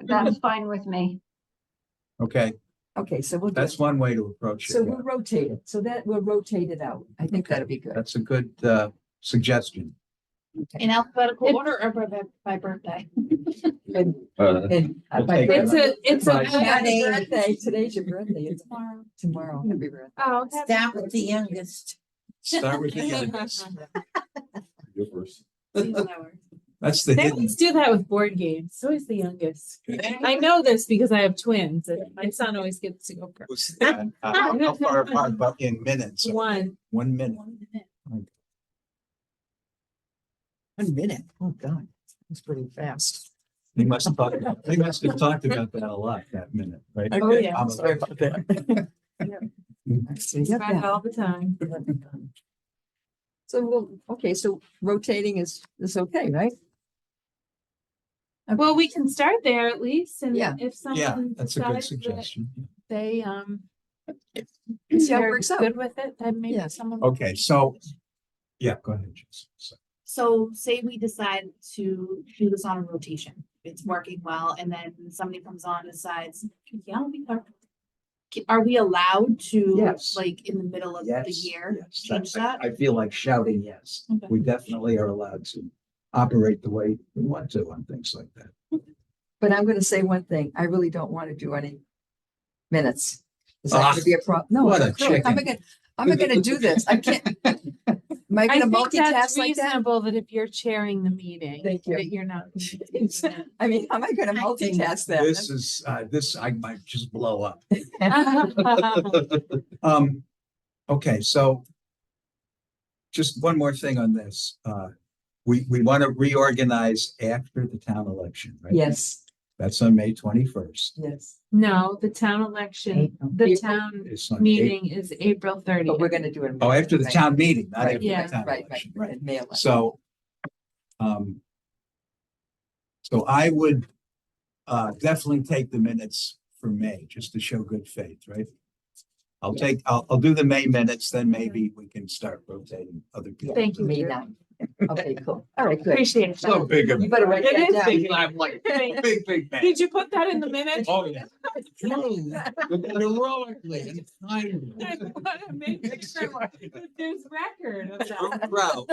That's fine with me.
Okay,
Okay, so we'll do
that's
it.
one way to approach
So
it.
we'll rotate it. So that we'll rotate it out. I think that'll be good.
That's a good suggestion.
In alphabetical
It-
order or by birthday?
And,
Uh,
and
We'll
my
take it.
It's a.
Right.
happy birthday. Today's your birthday. It's
Tomorrow.
tomorrow. Happy birthday.
Oh, happy
Start with the youngest.
Start with the youngest.
you're first.
That's the
They
hidden.
always do that with board games. It's always the youngest. I know this because I have twins and my son always gets to go first.
How far apart, but in minutes?
One.
1 minute.
1 minute.
1 minute. Oh, God. That's pretty fast.
They must have talked, they must have talked about that a lot that minute, right?
Oh, yeah.
I'm
Sorry about that. So you got
Spend
that.
all the time.
So, okay, so rotating is okay, right?
Well, we can start there at least, and
Yeah.
if
Yeah,
someone
that's a good
decides that
suggestion.
they,
See how it
they're
works out.
good with it, then maybe
Yeah.
someone.
Okay, so, yeah, go ahead. Jess. So-
So say we decide to do this on a rotation, it's working well, and then somebody comes on and decides, yeah, are we allowed to,
Yes.
like, in the middle of the
Yes,
year,
yes,
change
that's-
that?
I feel like shouting yes.
Okay.
We definitely are allowed to operate the way we want to on things like that.
But I'm gonna say one thing, I really don't want to do any minutes. Is that gonna be a problem? No,
what a
look, I'm not gonna do this, I can't. Am I
I
gonna
think that's
multitask like that?
reasonable that if you're chairing the meeting,
Thank you.
that you're not.
I mean, how am I gonna
I think
multitask that?
This is, I might just blow up.
Well,
Okay, so just one more thing on this. We want to reorganize after the town election, right?
Yes,
That's on May 21st.
yes,
no, the town election,
April.
the
April?
town
It's on
meeting is April
but we're
30th.
gonna do it.
Oh, after the
right,
town meeting, not
Right,
after
yeah,
the town
right,
election,
right,
right?
May 11th.
So, so I would, definitely take the minutes for May, just to show good faith, right? I'll do the May minutes, then maybe we can start rotating other people.
Thank you.
May
Drew.
9th. Okay, cool, all right, good.
Appreciate it.
So big of.
You better write
It
that
is
down.
big.
I'm like,
Thank-
big man.
Did you put that in the minutes?
Oh, yeah. Heroically and kindly.
I want to make sure that there's record of that.
Proud.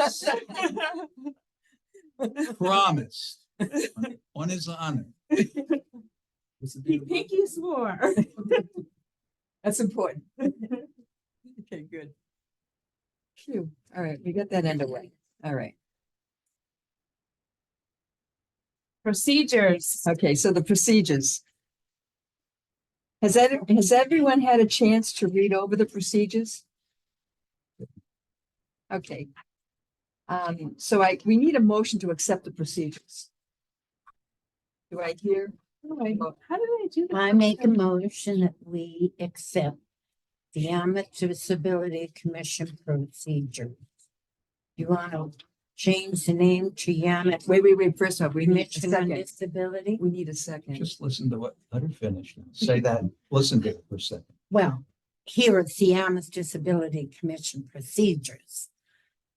Promised. On his honor.
He pinky swore.
That's important. Okay, good. Phew, all right, we got that underway, all right.
Procedures.
Okay, so the procedures. Has everyone had a chance to read over the procedures? Okay. So we need a motion to accept the procedures. Do I hear?
How did I do that?
I make a motion that we accept the Yarmouth Disability Commission procedure. You want to change the name to Yarmouth
Wait, first off, we need a
Commission on
second.
Disability?
We need a second.
Just listen to what, let her finish. Say that, listen to it for a second.
Well, here it's the Yarmouth Disability Commission procedures.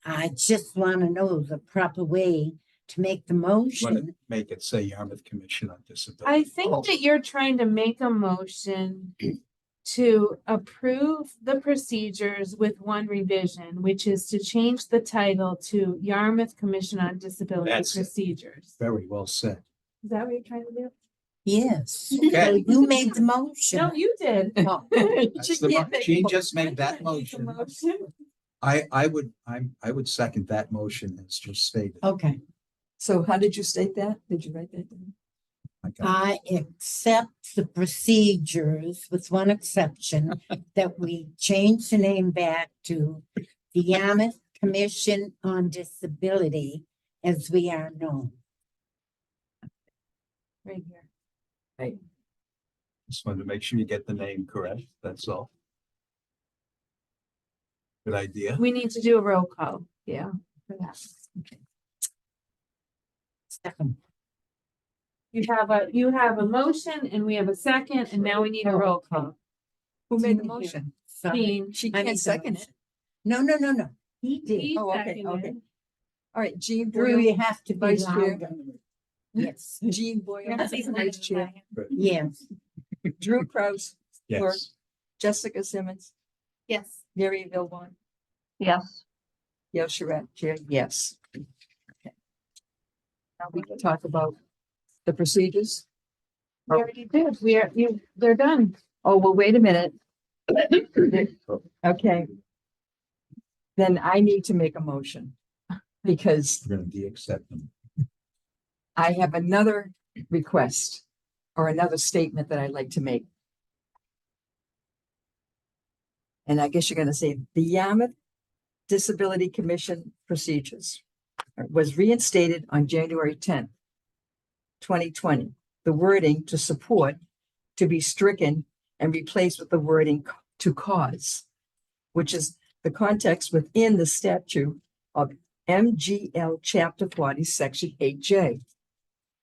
I just want to know the proper way to make the
Want
motion.
to make it say Yarmouth Commission on
I
Disability.
think that you're trying to make a motion to approve the procedures with one revision, which is to change the title to Yarmouth Commission on Disability
That's it.
Procedures.
Very well said.
Is that what you're trying to do?
Yes,
Okay.
so you made the motion.
No, you did.
Oh,
That's the mo- She just
I
made that
can't make a
motion.
motion.
I would second that motion as just stated.
Okay,
So how did you state that? Did you write that down?
Okay.
I accept the procedures with one exception, that we change the name back to the Yarmouth Commission on Disability as we are known.
Right here.
Just wanted to make sure you get the name correct, that's all. Good idea.
We need to do a roll call. Yeah. for that.
Second.
You have a motion and we have a second, and now we need a
Oh,
roll call.
Who made the
Jean here.
motion?
Sorry.
Jean,
She
I
can't
made the
second it.
motion. No. He did.
he
Oh, okay,
seconded.
okay. All right, Jean
Drew,
Boyle,
you have to be
Vice Chair.
louder. Yes,
Jean Boyle,
Yes, he's
Vice Chair,
yes.
Drew Kraus,
Yes.
Jessica Simmons,
Yes.
Mary Vilbon,
Yes,
Gail Charette, Chair, yes. Okay. Now we can talk about the procedures.
We already did. They're done.
Oh, well, wait a minute. Okay. Then I need to make a motion because
We're gonna de-accept them.
I have another request or another statement that I'd like to make. And I guess you're gonna say the Yarmouth Disability Commission procedures was reinstated on January 10th. 2020. The wording to support to be stricken and replaced with the wording to cause, which is the context within the statute of MGL Chapter 40, Section 8J.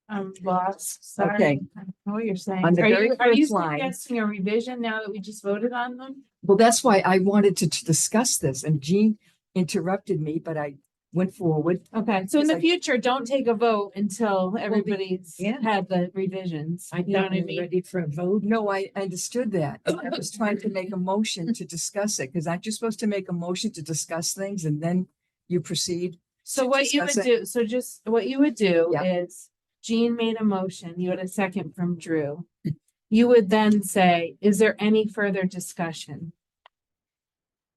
I'm lost, sorry.
Okay.
I don't know what you're saying.
On the very
Are you
first line-
suggesting a revision now that we just voted on them?
Well, that's why I wanted to discuss this, and Jean interrupted me, but I went forward.
Okay, so in
Because
the
I-
future, don't take a vote until everybody's
yeah.
had the revisions.
I
You know
thought
what I
we were
mean?
ready for a vote.
No, I understood that. I was trying to make a motion to discuss it, because aren't you supposed to make a motion to discuss things and then you proceed?
So what you would
discuss
do, so just what you would do
Yeah.
is Jean made a motion, you had a second from Drew. You would then say, is there any further discussion?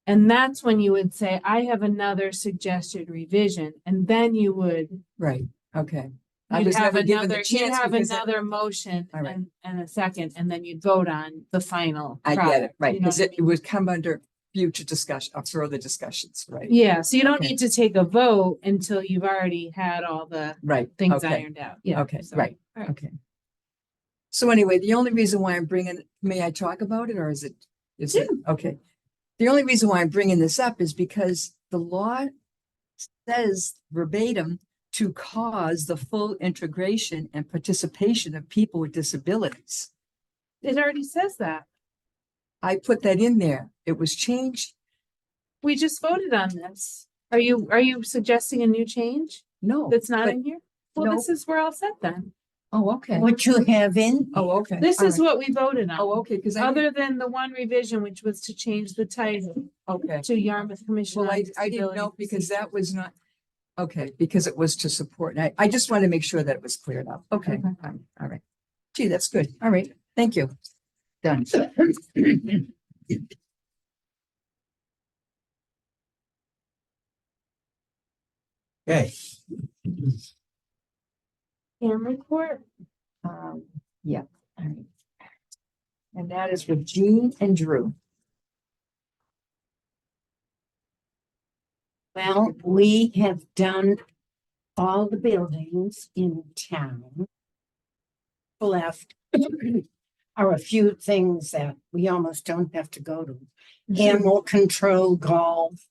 And that's when you would say, I have another suggested revision, and then you would,
Right, okay. I
you'd
was
have
never given the
another, you'd
chance
have
because
another motion
All right.
and a second, and then you'd vote on the final.
I get it,
product,
right,
you know
because
what I
it would come under future discussion, or further discussions, right?
Yeah, so you don't
Okay.
need to take a vote until you've already had all the
Right.
things
okay,
ironed out. Yeah.
Okay,
so-
right,
all right.
okay. So anyway, the only reason why I'm bringing, may I talk about it, or is it, okay? The only reason why I'm bringing this up is because the law says verbatim to cause the full integration and participation of people with disabilities.
It already says that.
I put that in there. It was changed.
We just voted on this. Are you suggesting a new change
No.
that's not
but-
in here? Well,
no.
this is, we're all set then.
Oh, okay.
What you have in.
Oh, okay.
This
all
is
right.
what we voted on.
Oh, okay, because I,
Other than the one revision, which was to change the title
okay.
to Yarmouth Commission.
Well,
on
I didn't
Disability
know because
Procedures.
that was not, okay, because it was to support. I just wanted to make sure that it was cleared up. Okay,
Okay.
all right. Gee, that's good. All right, thank you. Done.
Okay,
Cam report.
Yeah, all right. And that is with Jean and Drew.
Well, we have done all the buildings in town. Left are a few things that we almost don't have to go to. Animal control, golf,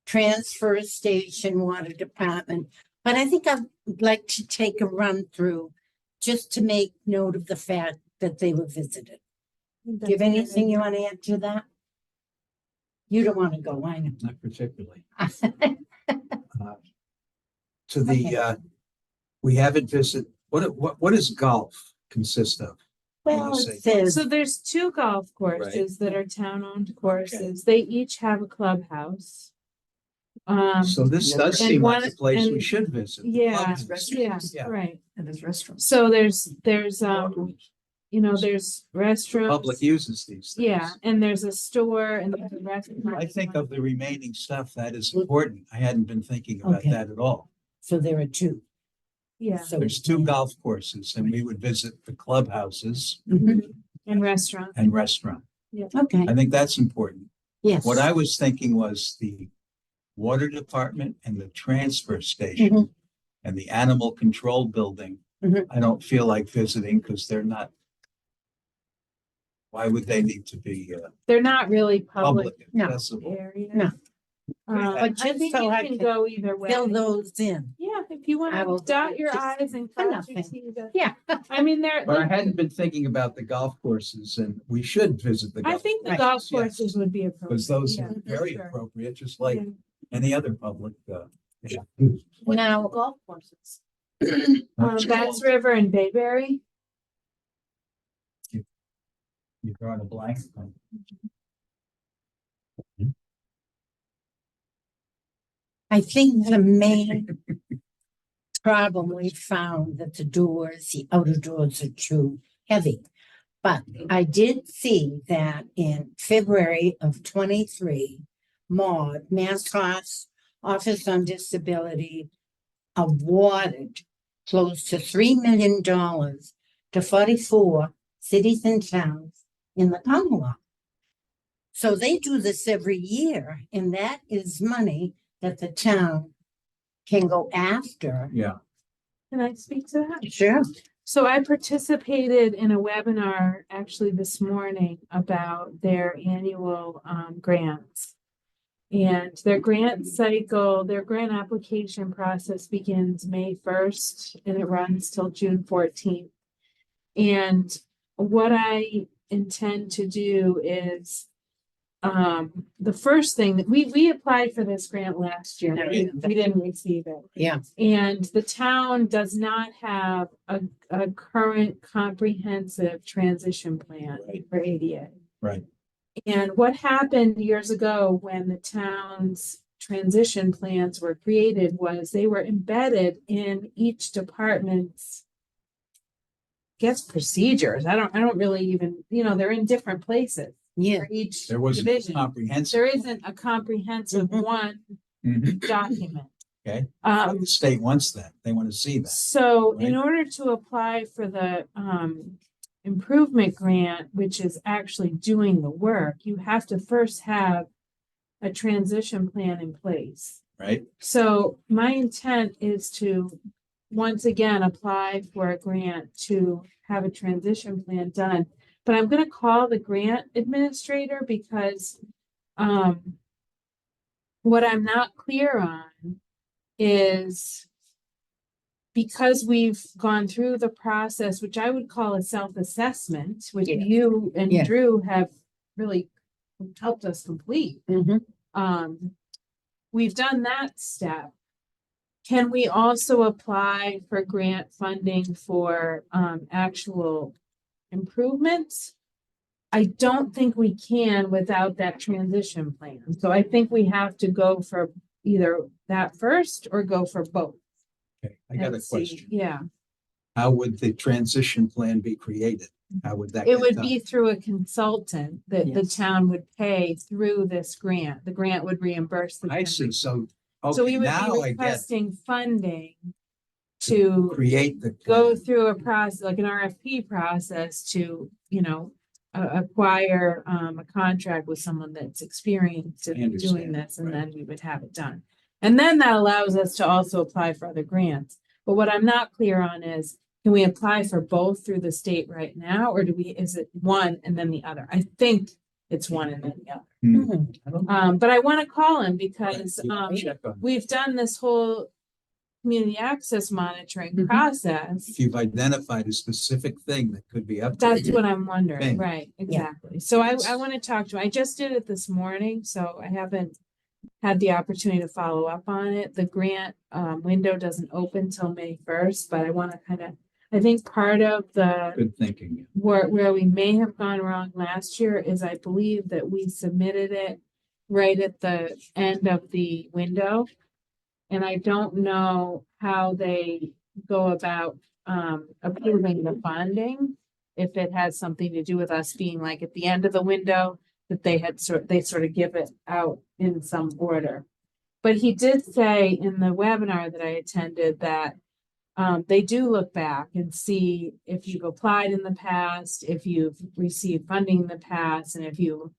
transfer station, water department. But I think I'd like to take a run through just to make note of the fact that they were visited. Do you have anything you want to add to that? You don't want to go, I know.
not particularly. To the, we haven't visited, what does golf consist of?
Well,
say-
it says,
So there's two golf courses that are town-owned courses. They each have a clubhouse.
So this
and
does seem like
one-
a place we
and-
should visit. the
Yeah,
clubhouse.
yeah,
Yeah.
right.
And there's restaurants.
So there's, there's restrooms.
Public uses these things.
Yeah, and there's a store and there's a restaurant.
I think of the remaining stuff that is important. I hadn't been thinking about
Okay.
that at all.
so there are two.
Yeah,
So
There's two golf courses and we would visit the clubhouses
Mhm.
and restaurant.
and restaurant.
Okay,
I think that's important.
yes.
What I was thinking was the water department and the transfer station
Mhm.
and the animal control building.
Mhm.
I don't feel like visiting because they're not. Why would they need to be
They're not really public
public
No.
accessible?
areas.
No.
But
But
I
just
think
so
you
I
can
can
go either way.
Fill those in.
Yeah, if you want
I will
to dot your
just
i's and
for
cross your
nothing.
t's.
Yeah.
I mean, they're,
But I hadn't been thinking about the golf courses and we should visit the.
I
golf
think the
Right.
golf
yes.
courses would be appropriate.
Because those
Yeah,
are
for
very
sure.
appropriate, just like
Yeah.
any other public.
Now,
Golf courses.
Bass River and Bayberry.
You're drawing a blank.
I think the main problem we found that the doors, the outer doors are too heavy. But I did see that in February of 23, Maud, Mascots Office on Disability awarded close to $3 million to 44 cities and towns in the Commonwealth. So they do this every year, and that is money that the town can go after.
Yeah.
Can I speak to that?
Sure.
So I participated in a webinar actually this morning about their annual grants. And their grant cycle, their grant application process begins May 1st and it runs till June 14th. And what I intend to do is the first thing that we applied for this grant last year. We didn't receive it.
Yeah.
And the town does not have a current comprehensive transition plan
Right.
for ADA.
Right.
And what happened years ago when the town's transition plans were created was they were embedded in each department's procedures. I don't really even, they're in different places
Yeah.
for each
There was a
division.
comprehensive.
There isn't a comprehensive
Mhm.
one
Mhm.
document.
Okay. But
Um,
the state wants that. They want to see that.
so in
right?
order to apply for the improvement grant, which is actually doing the work, you have to first have a transition plan in place.
Right?
So my intent is to once again apply for a grant to have a transition plan done. But I'm gonna call the grant administrator because what I'm not clear on is because we've gone through the process, which I would call a self-assessment, which
Yeah.
you and
Yeah.
Drew have really helped us complete. We've done that step. Can we also apply for grant funding for actual improvements? I don't think we can without that transition plan. So I think we have to go for either that first or go for both.
Okay. I got a
and see.
question.
Yeah,
How would the transition plan be created? How would that?
it
get
would
done?
be through a consultant that the
Yes.
town would pay through this grant. The grant would reimburse the
I
town.
see. So,
So we
okay,
would
now
be
I get
requesting funding to
create the.
go
plan.
through a process, like an RFP process to, acquire a contract with someone that's experienced
I
in doing
understand,
this, and
right.
then we would have it done. And then that allows us to also apply for other grants. But what I'm not clear on is, can we apply for both through the state right now, or is it one and then the other? I think it's one and then the other.
I don't-
But I want to call him because
Right. Check on-
we've done this whole community access monitoring
Mhm.
process.
If you've identified a specific thing that could be
That's
updated.
what I'm wondering,
Thing.
right, exactly. So I want to talk to him. I just did it this morning, so I haven't had the opportunity to follow up on it. The grant window doesn't open till May 1st, but I want to I think part of the
Good thinking.
where we may have gone wrong last year is I believe that we submitted it right at the end of the window. And I don't know how they go about approving the funding. If it has something to do with us being like at the end of the window, that they sort of give it out in some order. But he did say in the webinar that I attended that they do look back and see if you've applied in the past, if you've received funding in the past, and if you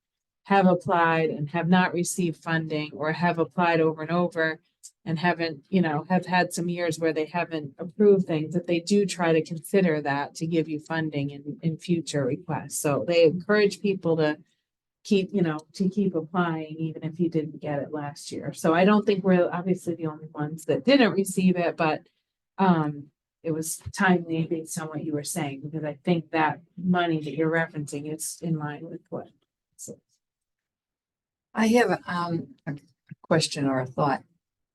have applied and have not received funding or have applied over and over and haven't, have had some years where they haven't approved things, that they do try to consider that to give you funding in future requests. So they encourage people to keep applying even if you didn't get it last year. So I don't think we're obviously the only ones that didn't receive it, but it was timely based on what you were saying, because I think that money that you're referencing is in line with what. So,
I have a question or a thought.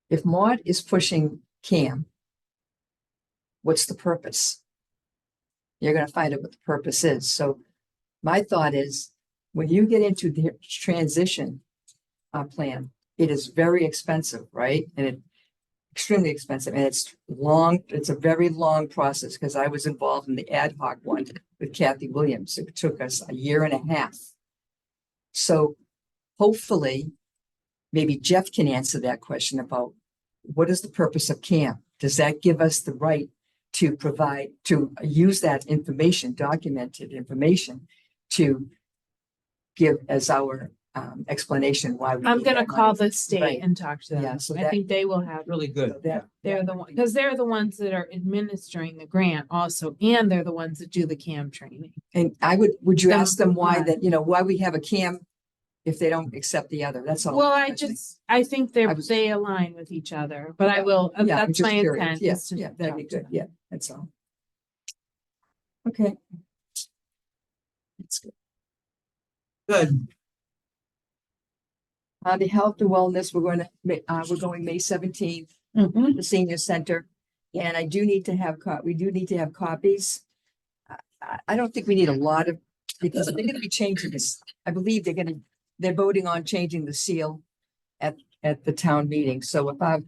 If Maud is pushing Cam, what's the purpose? You're gonna find out what the purpose is. So my thought is, when you get into the transition plan, it is very expensive, right? And it extremely expensive, and it's long. It's a very long process because I was involved in the ad hoc one with Kathy Williams. It took us a year and a half. So hopefully, maybe Jeff can answer that question about what is the purpose of CAM? Does that give us the right to use that information, documented information, to give as our explanation why. we
I'm
need
gonna
that
call
money.
the state
Right.
and talk to
Yeah,
them.
so
I
that-
think they will have,
Really good.
So that-
they're the one, because they're the ones that are administering the grant also, and they're the ones that do the CAM training.
And would you
Them-
ask them why
yeah.
that, why we have a CAM if they don't accept the other? That's all.
Well,
think.
I think
I was-
they align with each other, but I will,
Yeah, I'm
that's
just
my
curious.
intent
Yeah,
is to.
yeah, that'd be
talk to
good.
them.
Yeah, that's all. Okay. That's good.
Good.
The health and wellness, we're going May 17th,
Mhm.
the senior center. And I do need to have we do need to have copies. I don't think we need a lot of, because they're gonna be changing this. I believe they're voting on changing the seal at the town meeting. So if our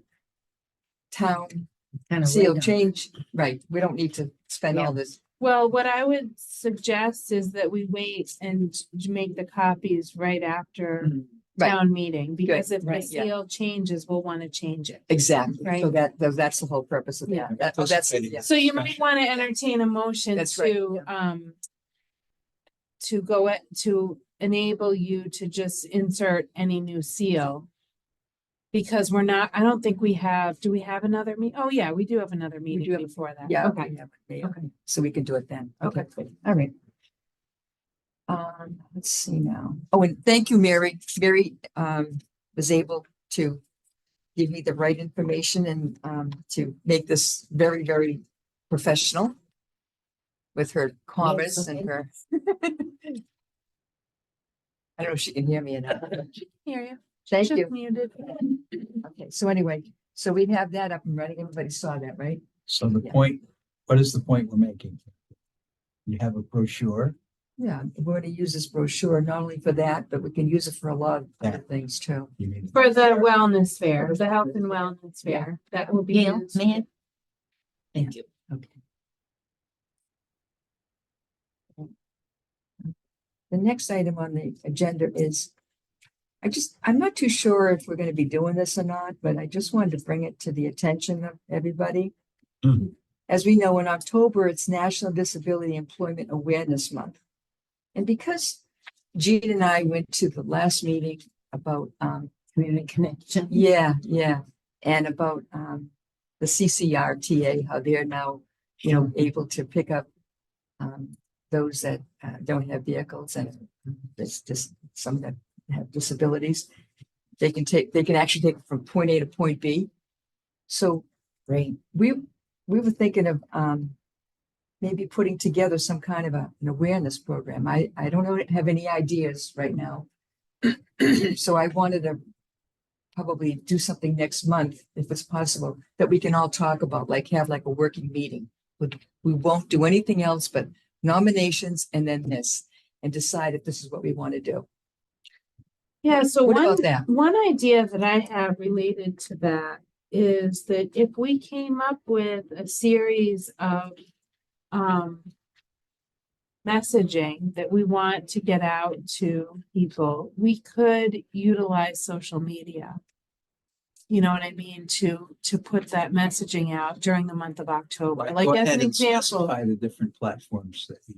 town
Kinda
seal
late on
change, right, we don't need to spend
Yeah.
all this.
Well, what I would suggest is that we wait and make the copies right after
Mm, right.
town meeting, because if the
right,
yeah.
seal changes, we'll want to change it.
Exactly. So
Right.
that's the whole purpose of
Yeah.
that. That's, yeah.
So you might want to entertain a motion
That's right,
to enable you to just insert any new seal. Because I don't think do we have another Oh, yeah, we do have another meeting
do have-
before that.
Yeah.
Okay,
we have it, yeah.
okay.
So we can do it then.
Okay.
All right. Let's see now. Oh, and thank you, Mary. Mary, was able to give me the right information and, to make this very, very professional with her commas and
okay.
her. I don't know if she can hear me enough.
Hear you.
Thank
Just
you.
muted.
Okay, so anyway, so we have that up and running. Everybody saw that, right?
So the
Yeah.
point, what is the point we're making? You have a brochure.
Yeah, we're going to use this brochure not only for that, but we can use it for a lot of other things too.
You mean,
For the wellness fair, the health and wellness
Yeah.
fair, that will be
Gail,
used.
may I?
Thank you. Okay. The next item on the agenda is, I'm not too sure if we're going to be doing this or not, but I just wanted to bring it to the attention of everybody.
Mhm.
As we know, in October, it's National Disability Employment Awareness Month. And because Jean and I went to the last meeting about,
Community connection.
yeah, and about, the CCRTA, how they're now, able to pick up, those that don't have vehicles, and there's just some that have disabilities. They can actually take it from point A to point B. So
Great.
we were thinking of maybe putting together some kind of an awareness program. I don't have any ideas right now. So I wanted to probably do something next month, if it's possible, that we can all talk about, have a working meeting. We won't do anything else but nominations and then this, and decide if this is what we want to do.
Yeah, so
What about that?
one idea that I have related to that is that if we came up with a series of messaging that we want to get out to people, we could utilize social media. You know what I mean? To put that messaging out during the month of October. Like
go
as
ahead
an
and
example,
specify the different platforms that you,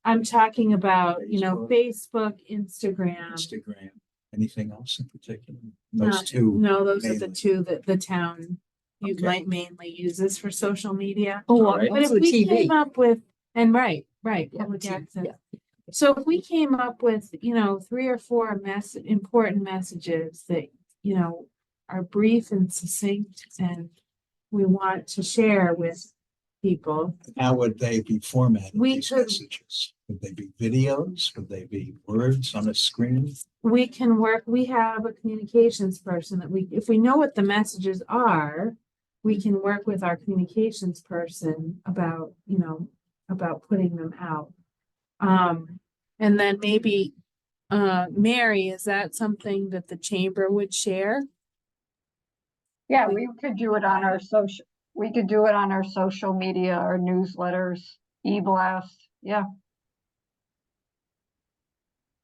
I'm talking about,
Facebook.
Facebook, Instagram.
Instagram, anything else in particular?
No,
Those two.
No, those are the
mainly.
two that the town
Okay.
might mainly uses for social media.
Oh,
All right.
But if
also
we
TV.
came up with, and right,
Yeah,
public
TV,
access.
yeah.
So if we came up with, 3 or 4 important messages that, are brief and succinct and we want to share with people.
How would they be formatted,
We
these
could-
messages? Would they be videos? Would they be words on a screen?
We have a communications person if we know what the messages are, we can work with our communications person about putting them out. And then maybe, Mary, is that something that the chamber would share?
Yeah, we could do it on our social media, our newsletters, e-blast, yeah.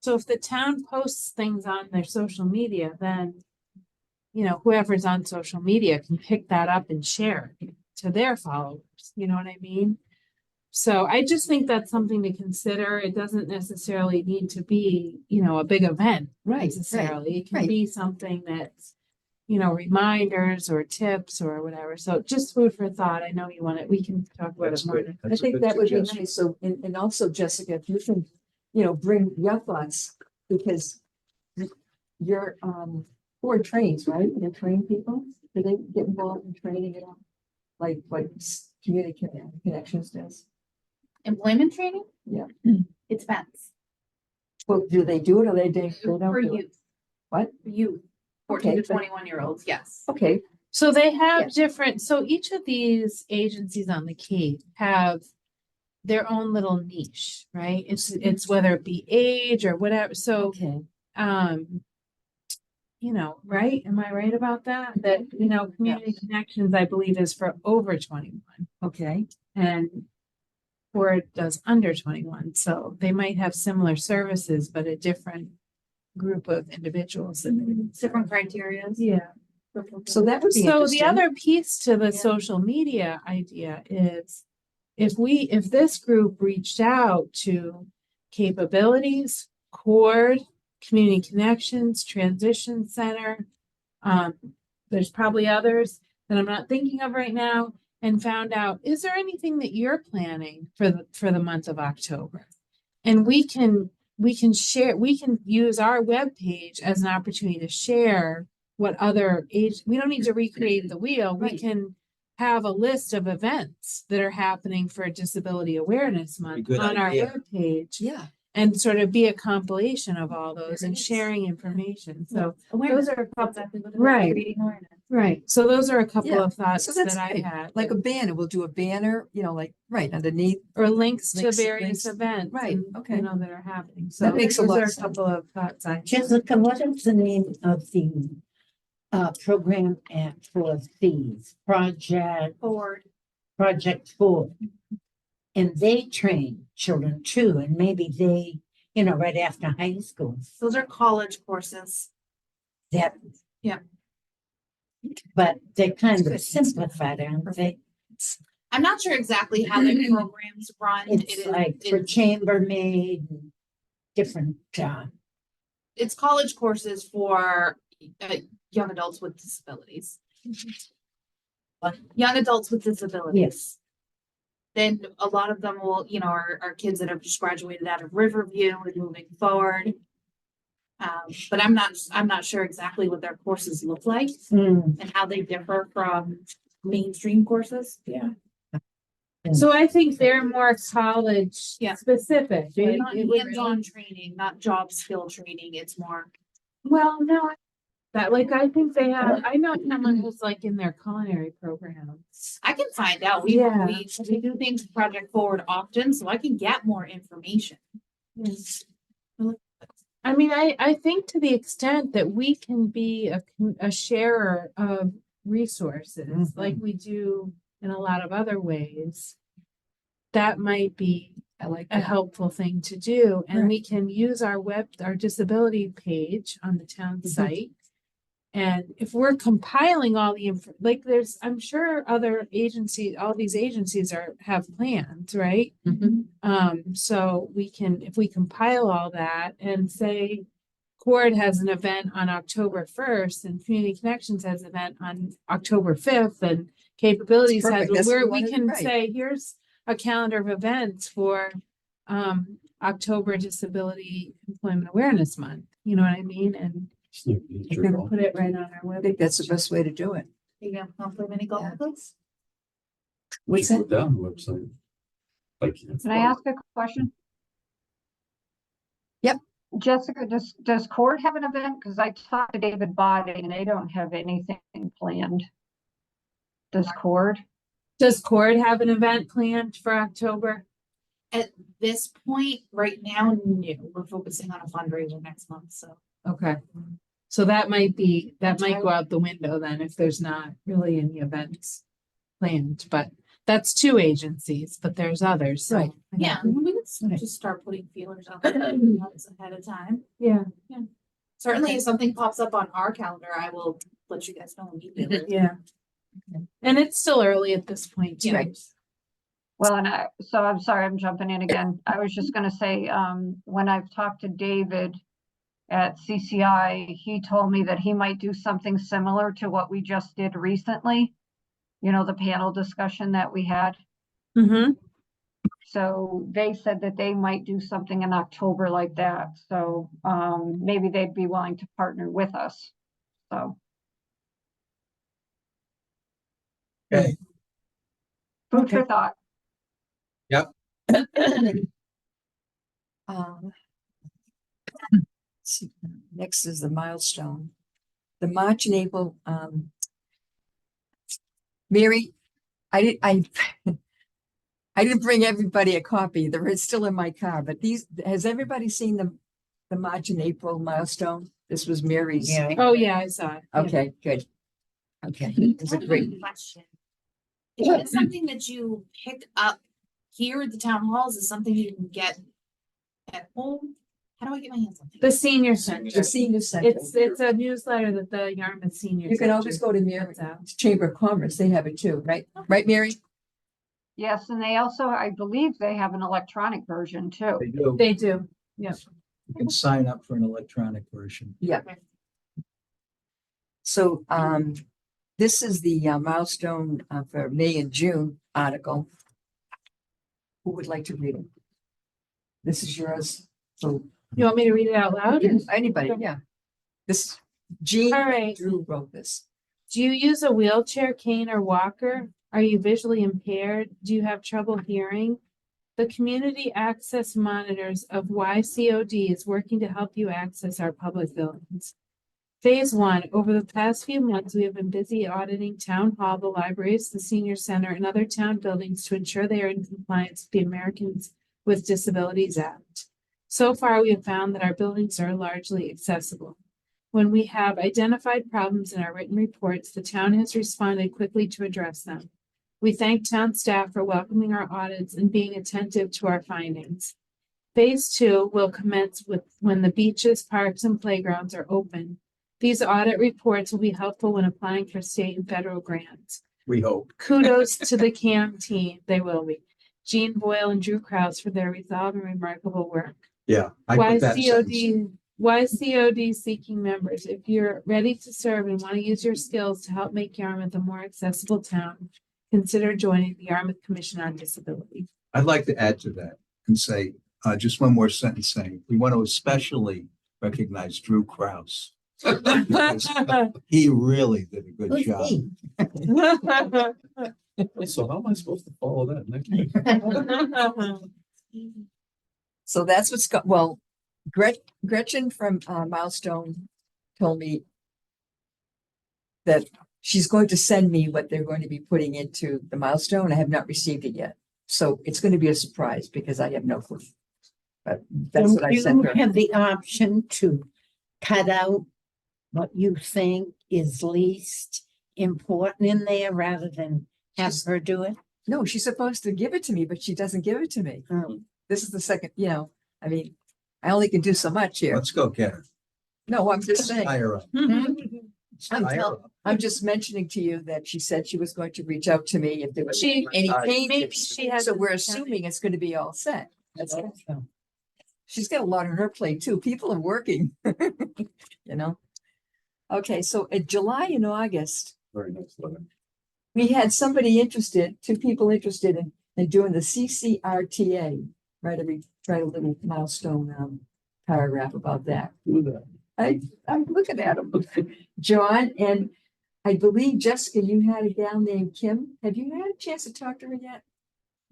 So if the town posts things on their social media, then, whoever's on social media can pick that up and share it to their followers, you know what I mean? So I just think that's something to consider. It doesn't necessarily need to be, a big event
Right,
necessarily. It can
right.
be something that's, reminders or tips or whatever. So just food for thought. I know you want it. We can talk about
That's
it more.
good.
I
That's a
think
good
that would be
suggestion.
nice. So, and also Jessica, if you can, bring your thoughts, because you're, who are trains, right? They're trained people. Do they get involved in training at all? Like what community connections does?
Employment training?
Yeah.
It depends.
Well, do they do it or they don't
For
do it?
youth.
What?
For youth, 14
Okay,
to
but-
21-year-olds, yes.
Okay,
So they have
Yeah.
different, so each of these agencies on the Cape have their own little niche, right? It's whether it be age or whatever. So,
okay.
right? Am I right about that? That, Community Connections, I believe, is for over 21
Okay,
and or it does under 21. So they might have similar services, but a different group of individuals.
Different criteria.
Yeah.
so that would be
So
interesting.
the other piece to the
Yeah.
social media idea is if this group reached out to capabilities, Cord, Community Connections, Transition Center, there's probably others that I'm not thinking of right now, and found out, is there anything that you're planning for the month of October? And we can share, we can use our webpage as an opportunity to share what other we don't need to recreate the wheel. We
Right.
can have a list of events that are happening for Disability Awareness Month
good
on our
idea.
webpage
Yeah,
and sort of be a compilation of all those and
Great.
sharing information. So
Awareness.
those are a couple,
Exactly what it is,
Right.
creating awareness.
right. So those are a couple
Yeah.
of thoughts
So that's
that I
great.
had.
like a banner. We'll do a banner, like right underneath.
or links to
links-
various
links.
events.
Right,
and,
okay.
that are happening. So
That makes a
those
lot
are
of
a
sense.
couple of thoughts I.
Jessica, what is the name of the program for these Project Forward? And they train children too, and maybe they, right after high school,
Those are college courses.
that.
Yeah.
But they're kind of simplified, aren't they?
I'm not sure exactly how their programs run.
It's like for chambermaid and different,
It's college courses for young adults with disabilities. Young adults with disabilities.
yes.
Then a lot of them will, are kids that have just graduated out of Riverview and moving forward. But I'm not sure exactly what their courses look like and how they differ from mainstream courses.
Yeah.
So I think they're more college
Yeah.
specific. right?
Not
It would
hands-on training, not job skill training. It's more.
Well, no, I think they have, I know someone who's like in their culinary programs.
I can find out.
Yeah.
We do things Project Forward often, so I can get more information.
I mean, I think to the extent that we can be a sharer of resources like we do in a lot of other ways, that might be
I like
a
that.
helpful thing to do. And
Right.
we can use our disability page on the town site. And if we're compiling all the I'm sure other agencies, all these agencies have plans, right? So if we compile all that and say Cord has an event on October 1st and Community Connections has an event on October 5th and Capabilities has,
perfect. That's what
where
we
we
wanted,
can
right.
say, here's a calendar of events for October Disability Employment Awareness Month. You know what I mean? And we're gonna put it right on our
I
website.
think that's the best way to do it.
You know, monthly mini golf
Yeah.
clubs.
What's
Go
that?
down the website. Like.
Can I ask a question?
Yep.
Jessica, does Cord have an event? Because I talked to David Body and they don't have anything planned. Does Cord?
Does Cord have an event planned for October?
At this point, right now, no, we're focusing on a fundraiser next month, so.
Okay. So that might go out the window then if there's not really any events planned, but that's two agencies, but there's others. So,
Right.
Yeah, we could
Okay.
just start putting feelers out there months ahead of time.
Yeah,
Certainly, if something pops up on our calendar, I will let you guys know immediately.
yeah. And it's still early at this point too.
Right.
Well, so I'm sorry, I'm jumping in again. I was just gonna say, when I've talked to David at CCI, he told me that he might do something similar to what we just did recently. You know, the panel discussion that we had.
Mm-hmm.
So they said that they might do something in October like that. So, maybe they'd be willing to partner with us. So.
Okay.
Food for thought.
Um, see, next is the milestone. The March and April, Mary, I didn't bring everybody a copy. It's still in my car, but has everybody seen the March and April milestone? This was Mary's.
Yeah.
Oh, yeah, I saw it. Yeah.
Okay, good. Okay, it's a great,
Question. Is it something that you pick up here at the town halls? Is something you can get at home? How do I get my hands on things?
The senior center.
the senior center.
It's a newsletter that the Yarmouth Senior.
You can always go to Mary's
puts out.
Chamber of Commerce. They have it too, right? Right, Mary?
Yes, and they also, I believe they have an electronic version too.
They do.
They do. Yeah.
You can sign up for an electronic version.
Yeah. So, this is the milestone for May and June article. Who would like to read it? This is yours. So
You want me to read it out loud?
anybody, yeah. This Jean
All right.
Drew wrote this.
Do you use a wheelchair, cane, or walker? Are you visually impaired? Do you have trouble hearing? The Community Access Monitors of YCOD is working to help you access our public buildings. Phase 1, over the past few months, we have been busy auditing Town Hall, the libraries, the Senior Center, and other town buildings to ensure they are in compliance with the Americans with Disabilities Act. So far, we have found that our buildings are largely accessible. When we have identified problems in our written reports, the town has responded quickly to address them. We thank town staff for welcoming our audits and being attentive to our findings. Phase 2 will commence with when the beaches, parks, and playgrounds are open. These audit reports will be helpful when applying for state and federal grants.
We hope.
Kudos to the CAM team, they will be. Jean Boyle and Drew Kraus for their resolve and remarkable work.
Yeah. I put that sentence.
YCOD seeking members, if you're ready to serve and want to use your skills to help make Yarmouth a more accessible town, consider joining the Yarmouth Commission on Disability.
I'd like to add to that and say, just one more sentence saying, we want to especially recognize Drew Kraus. Because he really did a good
Who's
job.
he?
So how am I supposed to follow that next week?
So that's what's got, well, Gretchen from Milestone told me that she's going to send me what they're going to be putting into the Milestone. I have not received it yet. So it's going to be a surprise because I have no clue. But that's what I
You
sent her.
have the option to cut out what you think is least important in there rather than have
She's-
her do it.
No, she's supposed to give it to me, but she doesn't give it to me. This is the second, I mean, I only can do so much here.
Let's go get her.
No, I'm just saying.
Hire up.
I'm
Hire
tell-
up.
I'm just mentioning to you that she said she was going to reach out to me if there was
She-
any
Maybe
changes.
she has.
So we're assuming it's going to be all set. That's it.
So,
She's got a lot on her plate too. People are working, Okay, so in July and August,
Very nice letter.
we had two people interested in doing the CCRTA, write a little milestone paragraph about that.
Do that.
I'm looking at them. John, and I believe Jessica, you had a gal named Kim. Have you had a chance to talk to her yet?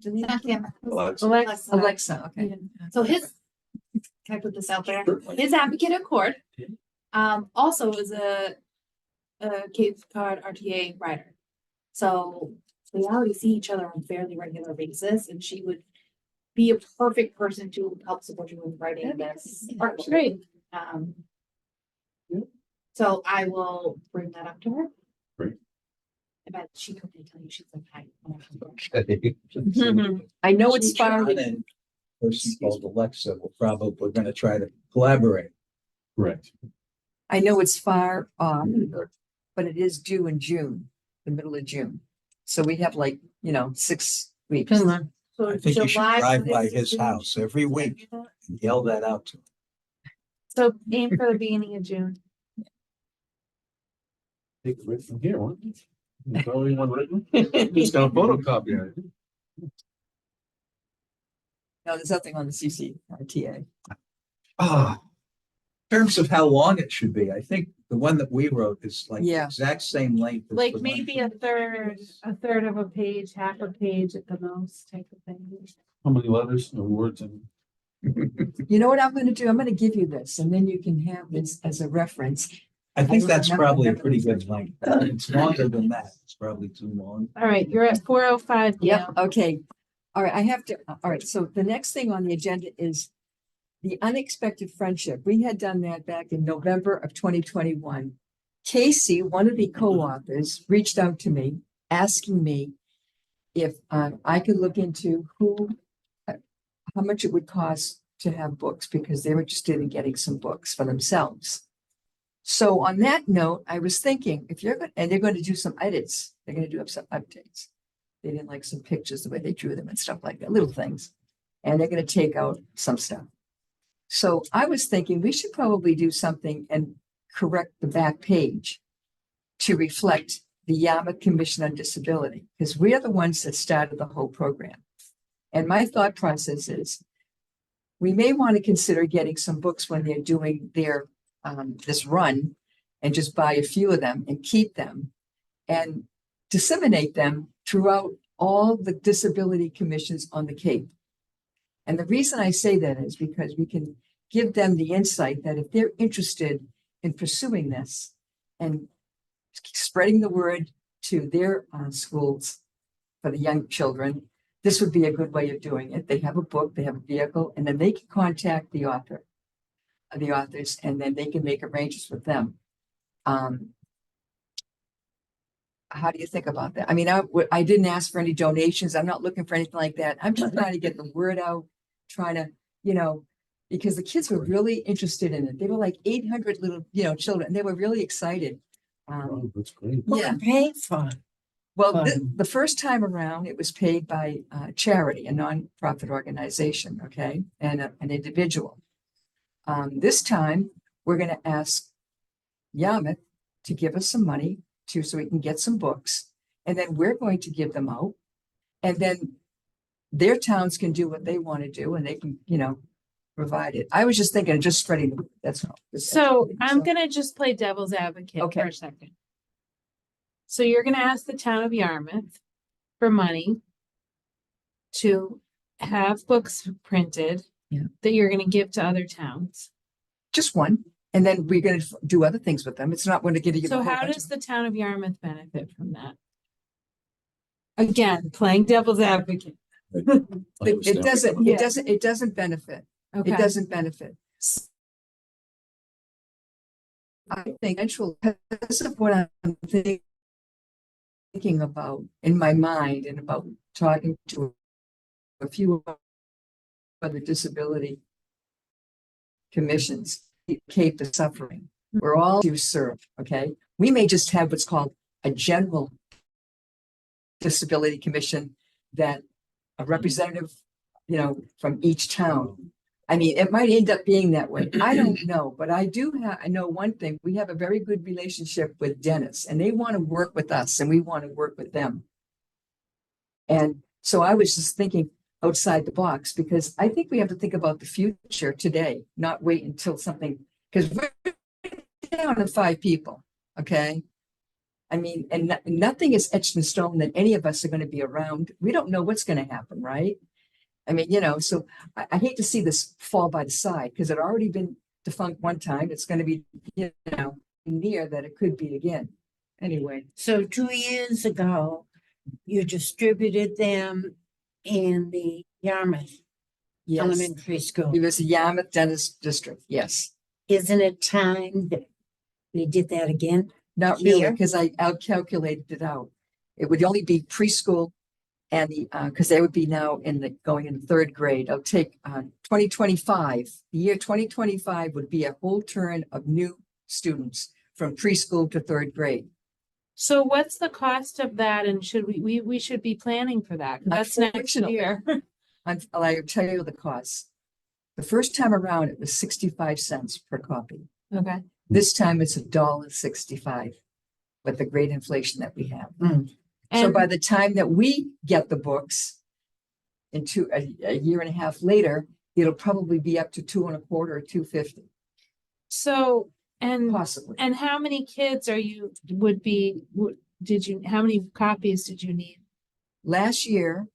Denise?
Not him.
Alexa.
Alexa, okay.
So can I put this out there?
Sure.
His advocate at court, also is a Cape Cod RTA writer. So we already see each other on a fairly regular basis, and she would be a perfect person to help support you with writing this article.
Great.
So I will bring that up to her.
Great.
I bet she could tell you she's like, hi.
Okay.
I know it's far.
John and a person called Alexa will probably, we're gonna try to collaborate.
Correct.
I know it's far off, but it is due in June, the middle of June. So we have 6 weeks.
I think you should
July
drive by
is
his
June.
house every week and yell that out to him.
So aim for the beginning of June.
Take it right from here, won't you? You got anyone written? Just gonna photocopy it.
No, there's nothing on the CCRTA.
Ah, in terms of how long it should be, I think the one that we wrote is like the
Yeah.
exact same length. as
Like
the one
maybe
from-
a third of a page, half a page at the most type of thing.
How many letters or words and
You know what I'm gonna do? I'm gonna give you this, and then you can have this as a reference.
I think
I
that's
remember
probably a
that.
pretty good length. It's longer than that. It's probably too long.
All right, you're at 4:05.
Yep, okay. All right, I have to, all right, so the next thing on the agenda is the unexpected friendship. We had done that back in November of 2021. Casey, one of the co-authors, reached out to me, asking me if I could look into how much it would cost to have books, because they were interested in getting some books for themselves. So on that note, I was thinking, if you're going, and they're going to do some edits, they're going to do up some updates. They didn't like some pictures, the way they drew them and stuff like that, little things. And they're going to take out some stuff. So I was thinking we should probably do something and correct the back page to reflect the Yarmouth Commission on Disability, because we are the ones that started the whole program. And my thought process is we may want to consider getting some books when they're doing their this run, and just buy a few of them and keep them and disseminate them throughout all the disability commissions on the Cape. And the reason I say that is because we can give them the insight that if they're interested in pursuing this and spreading the word to their schools for the young children, this would be a good way of doing it. They have a book, they have a vehicle, and then they can contact the authors, and then they can make arrangements with them. How do you think about that? I mean, I didn't ask for any donations. I'm not looking for anything like that. I'm just trying to get the word out, trying to, because the kids were really interested in it. They were like 800 little, children. They were really excited.
Oh, that's great.
Yeah.
Pay for.
Well, the first time around, it was paid by charity, a nonprofit organization, okay, and an individual. This time, we're going to ask Yarmouth to give us some money so we can get some books, and then we're going to give them out, and then their towns can do what they want to do, and they can, provide it. I was just thinking of just spreading, that's all.
So I'm gonna just play devil's advocate
Okay.
for a second. So you're gonna ask the town of Yarmouth for money to have books printed
Yeah.
that you're gonna give to other towns.
Just one, and then we're going to do other things with them. It's not going to give you.
So how does the town of Yarmouth benefit from that? Again, playing devil's advocate.
It doesn't,
Yeah.
it doesn't benefit.
Okay.
It doesn't benefit. I think actually, this is what I'm thinking about in my mind and about talking to a few other disability commissions, Cape is suffering. We're all to serve, okay? We may just have what's called a general disability commission that a representative, from each town. I mean, it might end up being that way. I don't know, but I know one thing. We have a very good relationship with Dennis, and they want to work with us and we want to work with them. And so I was just thinking outside the box, because I think we have to think about the future today, not wait until something, because we're down to 5 people, okay? I mean, and nothing is etched in stone that any of us are going to be around. We don't know what's going to happen, right? I mean, so I hate to see this fall by the side, because it already been defunct one time. It's going to be, near that it could be again. Anyway,
So 2 years ago, you distributed them in the Yarmouth
yes,
Elementary School.
it was a Yarmouth Dennis District. Yes,
Isn't it time that we did that again?
not really,
Here?
because I calculated it out. It would only be preschool and because they would be now going in 3rd grade. I'll take 2025. The year 2025 would be a whole turn of new students from preschool to 3rd grade.
So what's the cost of that, and should we should be planning for that? 'Cause that's next
Unfortunately.
year.
I'll tell you the cost. The first time around, it was 65 cents per copy.
Okay.
This time it's $1.65 with the great inflation that we have. So
And
by the time that we get the books into a year and a half later, it'll probably be up to 2.25 or 2.50,
so, and
possibly.
how many kids how many copies did you need?
Last year,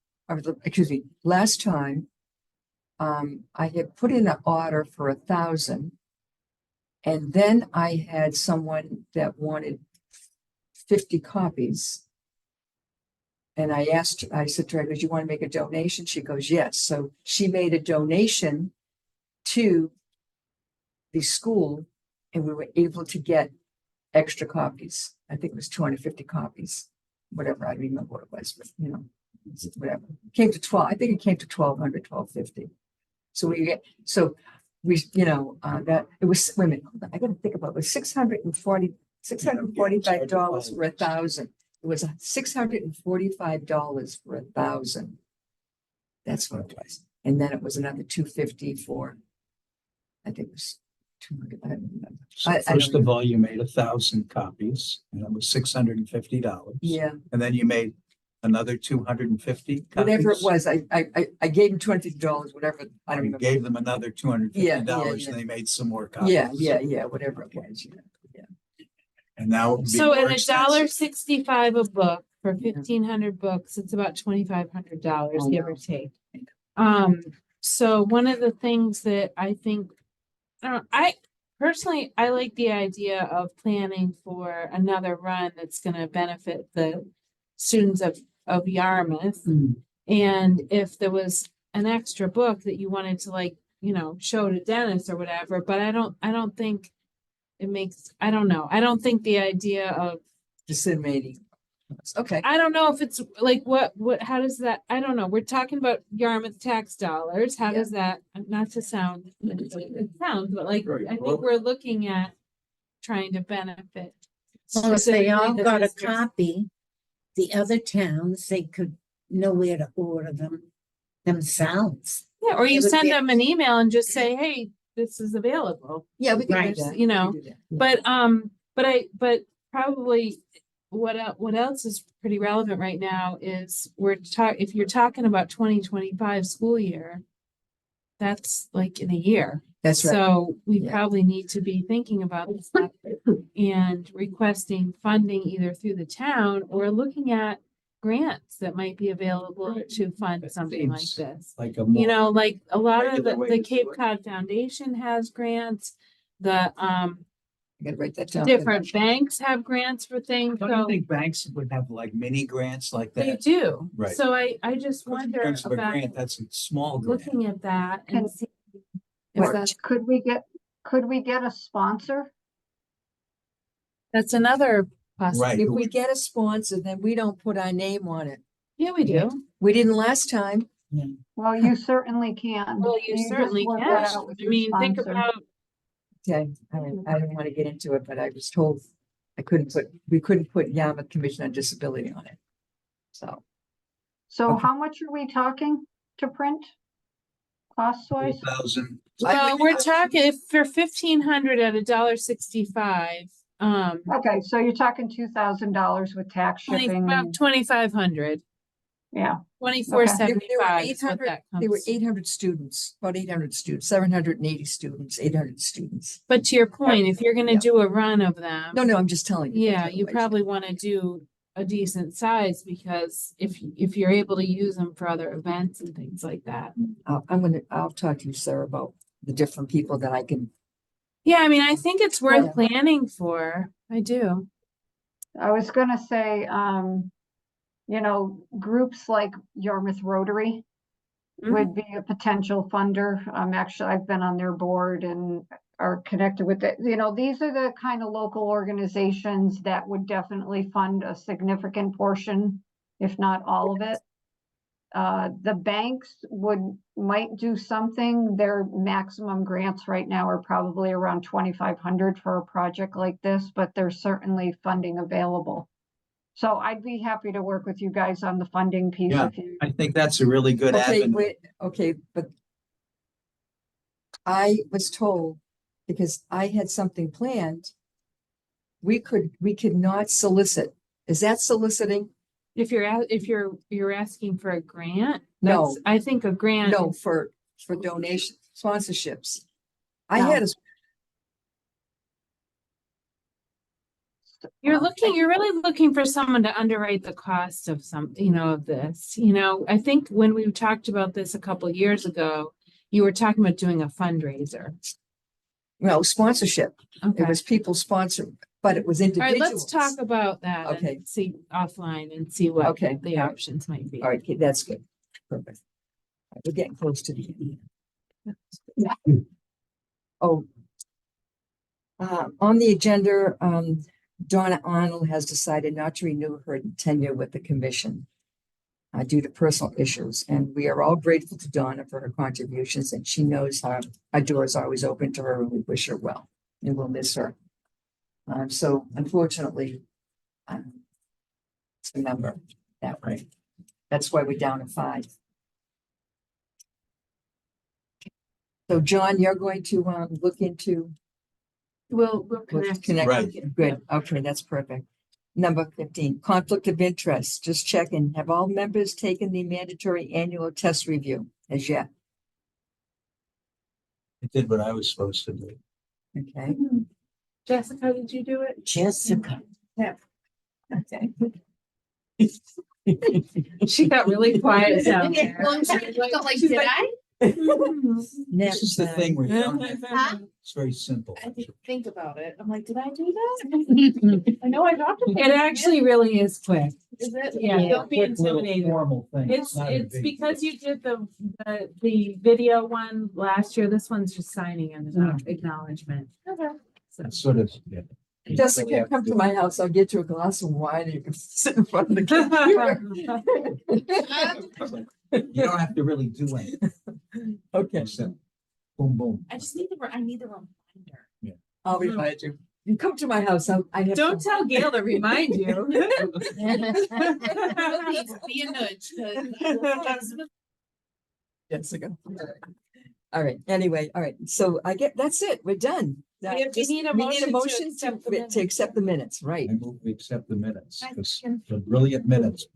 last time, I had put in an order for 1,000. And then I had someone that wanted 50 copies. And I said to her, "Do you want to make a donation?" She goes, "Yes." So she made a donation to the school, and we were able to get extra copies. I think it was 250 copies, whatever. I don't remember what it was, but whatever. It came to 12. I think it came to 1,200, 1,250. So that it was, wait a minute, hold on, I gotta think about it. It was $645 for 1,000. It was $645 for 1,000. That's what it was. And then it was another 250 for, I think it was 200. I don't remember.
So
I
first
don't
of all, you made 1,000 copies and it was $650.
Yeah,
And then you made another 250
whatever it
copies?
was, I gave him $250, whatever. I don't
You
remember.
gave them another $250
Yeah,
and they made some more copies.
Yeah, whatever it was.
And now it would be
So
more
at
expensive.
$1.65 a book for
Yeah.
1,500 books, it's about $2,500,
I
give
know.
or take. So one of the things that I think, I personally, I like the idea of planning for another run that's gonna benefit the students of Yarmouth.
Mm.
And if there was an extra book that you wanted to show to Dennis or whatever, but I don't think it makes, I don't know. I don't think the idea of,
Disseminating. Okay.
I don't know if it's like, how does that, I don't know. We're talking about Yarmouth tax dollars. How
Yeah.
does that, not to sound, it sounds, but like,
Right,
I
well-
think we're looking at trying to benefit.
Well, if they all
specifically the
got a
districts.
copy, the other towns, they could know where to order them themselves.
Yeah, or you
It would
send
be-
them an email and just say, hey, this is available.
Yeah, we can do
Right.
that.
You know,
We can do that.
But probably what else is pretty relevant right now is if you're talking about 2025 school year, that's like in a year.
That's right.
So we
Yeah.
probably need to be thinking about this and requesting funding either through the town or looking at grants that might be available
Right.
to fund
That
something like
seems
this.
Like a more,
Like a lot of
regular way
the
to do
Cape
it.
Cod Foundation has grants. The
I gotta write that down.
different banks have grants for things,
don't you
so
think banks would have like mini grants like
they
that?
do.
Right.
So I just
In
wonder
terms of a
about
grant, that's a small grant.
looking at that and
Can-
see if
What-
that's,
Could we get a sponsor?
that's another
Right.
possibility.
If we get a sponsor, then we don't put our name on it.
Yeah, we
Yeah.
do.
We didn't last time.
Well, you certainly can.
Well, you
just
certainly
work
can.
that out with
I
your
mean, think
sponsor.
about,
Okay, I didn't want to get into it, but I was told we couldn't put Yarmouth Commission on Disability on it. So,
So
Okay.
how much are we talking to print? Cost wise?
2,000.
well, we're talking for 1,500 at $1.65.
Okay, so you're talking $2,000 with tax shipping.
About 2,500.
Yeah,
2475 is what
800
that
there were
comes.
800 students, about 800 students, 780 students, 800 students.
But to your point, if you're gonna
Yeah.
do a run of them,
No, I'm just telling you.
yeah, you probably wanna do a decent size because if you're able to use them for other events and things like that.
I'll talk to you, Sarah, about the different people that I can.
Yeah, I mean, I think it's worth
Yeah.
planning for. I do.
I was gonna say, groups like Yarmouth Rotary
Mhm.
would be a potential funder. Actually, I've been on their board and are connected with it. These are the kind of local organizations that would definitely fund a significant portion, if not all of it. The banks might do something. Their maximum grants right now are probably around 2,500 for a project like this, but there's certainly funding available. So I'd be happy to work with you guys on the funding piece
Yeah.
if you.
I think that's a really good
Okay,
avenue.
wait, okay, but I was told, because I had something planned, we could not solicit. Is that soliciting?
If you're asking for a grant,
No.
that's, I think a grant.
No, for donation sponsorships. I had a,
You're really looking for someone to underwrite the cost of of this, I think when we talked about this a couple of years ago, you were talking about doing a fundraiser.
no, sponsorship.
Okay.
It was people sponsored, but it was
All right,
individuals.
let's talk about that.
Okay.
And see offline and see what
Okay.
the options might be.
All right, okay, that's good. Perfect. We're getting close to the end. Oh. On the agenda, Donna Arnold has decided not to renew her tenure with the commission due to personal issues, and we are all grateful to Donna for her contributions, and she knows our door is always open to her, and we wish her well, and we'll miss her. So unfortunately, it's a number that way. That's why we're down to 5. So John, you're going to look into.
We'll
Let's
connect.
connect.
Right.
Good. Okay, that's perfect. Number 15, conflict of interest. Just checking. Have all members taken the mandatory annual test review as yet?
I did what I was supposed to do.
Okay.
Jessica, did you do it?
Jessica.
Okay. She got really quiet down there.
Did I?
This is the thing where you don't have,
Huh?
it's very simple.
I didn't think about it. I'm like, did I do that? I know I talked to.
It actually really is quick.
Is it?
Yeah, don't be
Quick little
intimidated.
Formal thing.
It's
not a big
because
deal.
you did the video one last year. This one's just signing an acknowledgement.
Okay.
So
It's sort of, yeah. You
Jessica,
really have
come to
do-
my house. I'll get you a glass of wine and you can sit in front of the computer.
You don't have to really do anything.
Okay,
Except boom, boom.
I just need I need the reminder.
I'll remind you. You come to my house. I have.
Don't tell Gail to remind you.
Be a nudge. 'Cause
Jessica. All right, anyway, all right, so that's it, we're done.
We need a motion to accept the
To accept the minutes, right?
I move we accept the minutes,
I
because
can-
they're brilliant minutes.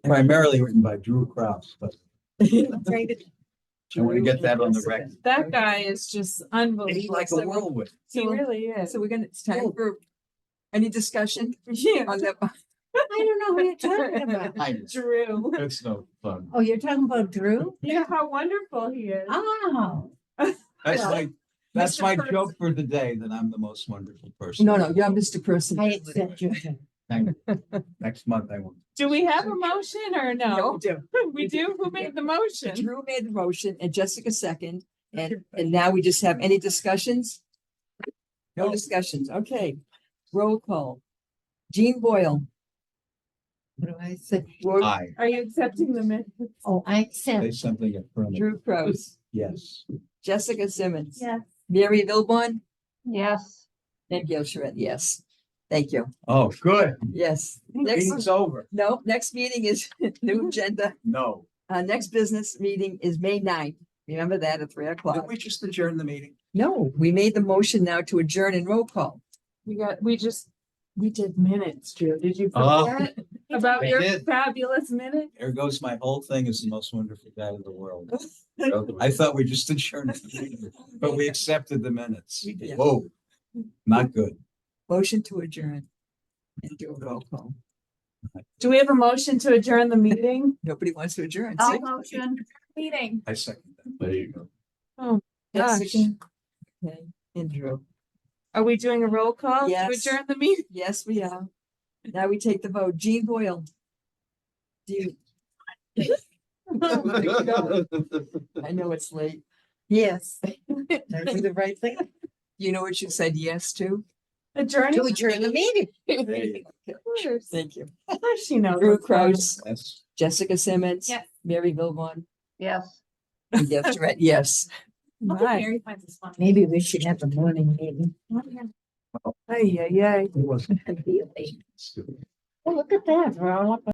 Primarily written by Drew Kraus, but I want to get that on the record.
That guy is just
He's
unbelievable.
like a whirlwind.
He really is.
So we're gonna, it's time for any discussion
Yeah,
on that.
I don't know who you're talking about.
I
Drew.
It's no fun.
Oh, you're talking about Drew?
Yeah, how wonderful he is.
Oh,
That's
Mr.
my
Person.
joke for the day, that I'm the most wonderful person.
No, you're Mr. Person.
I accept you.
Thank you. Next month I will.
Do we have a motion or no?
No.
We do? Who made the motion?
Drew made the motion and Jessica second, and now we just have any discussions? No discussions, okay. Roll call. Jean Boyle.
What do I say?
Aye.
Are you accepting the minutes?
Oh, I
Say
accept.
something affirmative.
Drew Kraus.
Yes.
Jessica Simmons.
Yes.
Mary Vilbon.
Yes,
And Gail Charette, yes. Thank you.
Oh, good.
Yes. Next,
Meeting's over.
no, next meeting is new agenda.
No.
Next business meeting is May 9th. Remember that at 3
Did
o'clock.
we just adjourn the meeting?
No, we made the motion now to adjourn and roll call.
We did minutes, Drew. Did you
Oh.
forget about
I
your
did.
fabulous minute?
There goes my whole thing as the most wonderful guy in the world. I thought we just adjourned the meeting, but we accepted the minutes.
We did.
Whoa, not good.
Motion to adjourn and do a roll call.
Do we have a motion to adjourn the meeting?
Nobody wants to adjourn.
I'll
See?
motion.
Meeting.
I second that. There you go.
Gosh.
Jessica. Okay, and Drew.
Are we doing a roll call to
Yes.
adjourn the meeting?
Yes, we are. Now we take the vote. Jean Boyle. Do you? I know it's late.
Yes. Did I do the right thing?
You know what you said yes to?
Adjourning?
To adjourn the meeting.
There you go.
Of course.
Thank you.
Of course you know.
Drew
what's going on.
Kraus,
That's
Jessica Simmons.
Yes.
Mary Vilbon.
Yes.
And Gail Charette, yes.
Hope
Right.
Mary finds this funny.
Maybe we should have a morning meeting.
Ay, ay, ay.
it wasn't
It'd be late.
stupid.
Oh, look at that, they're all up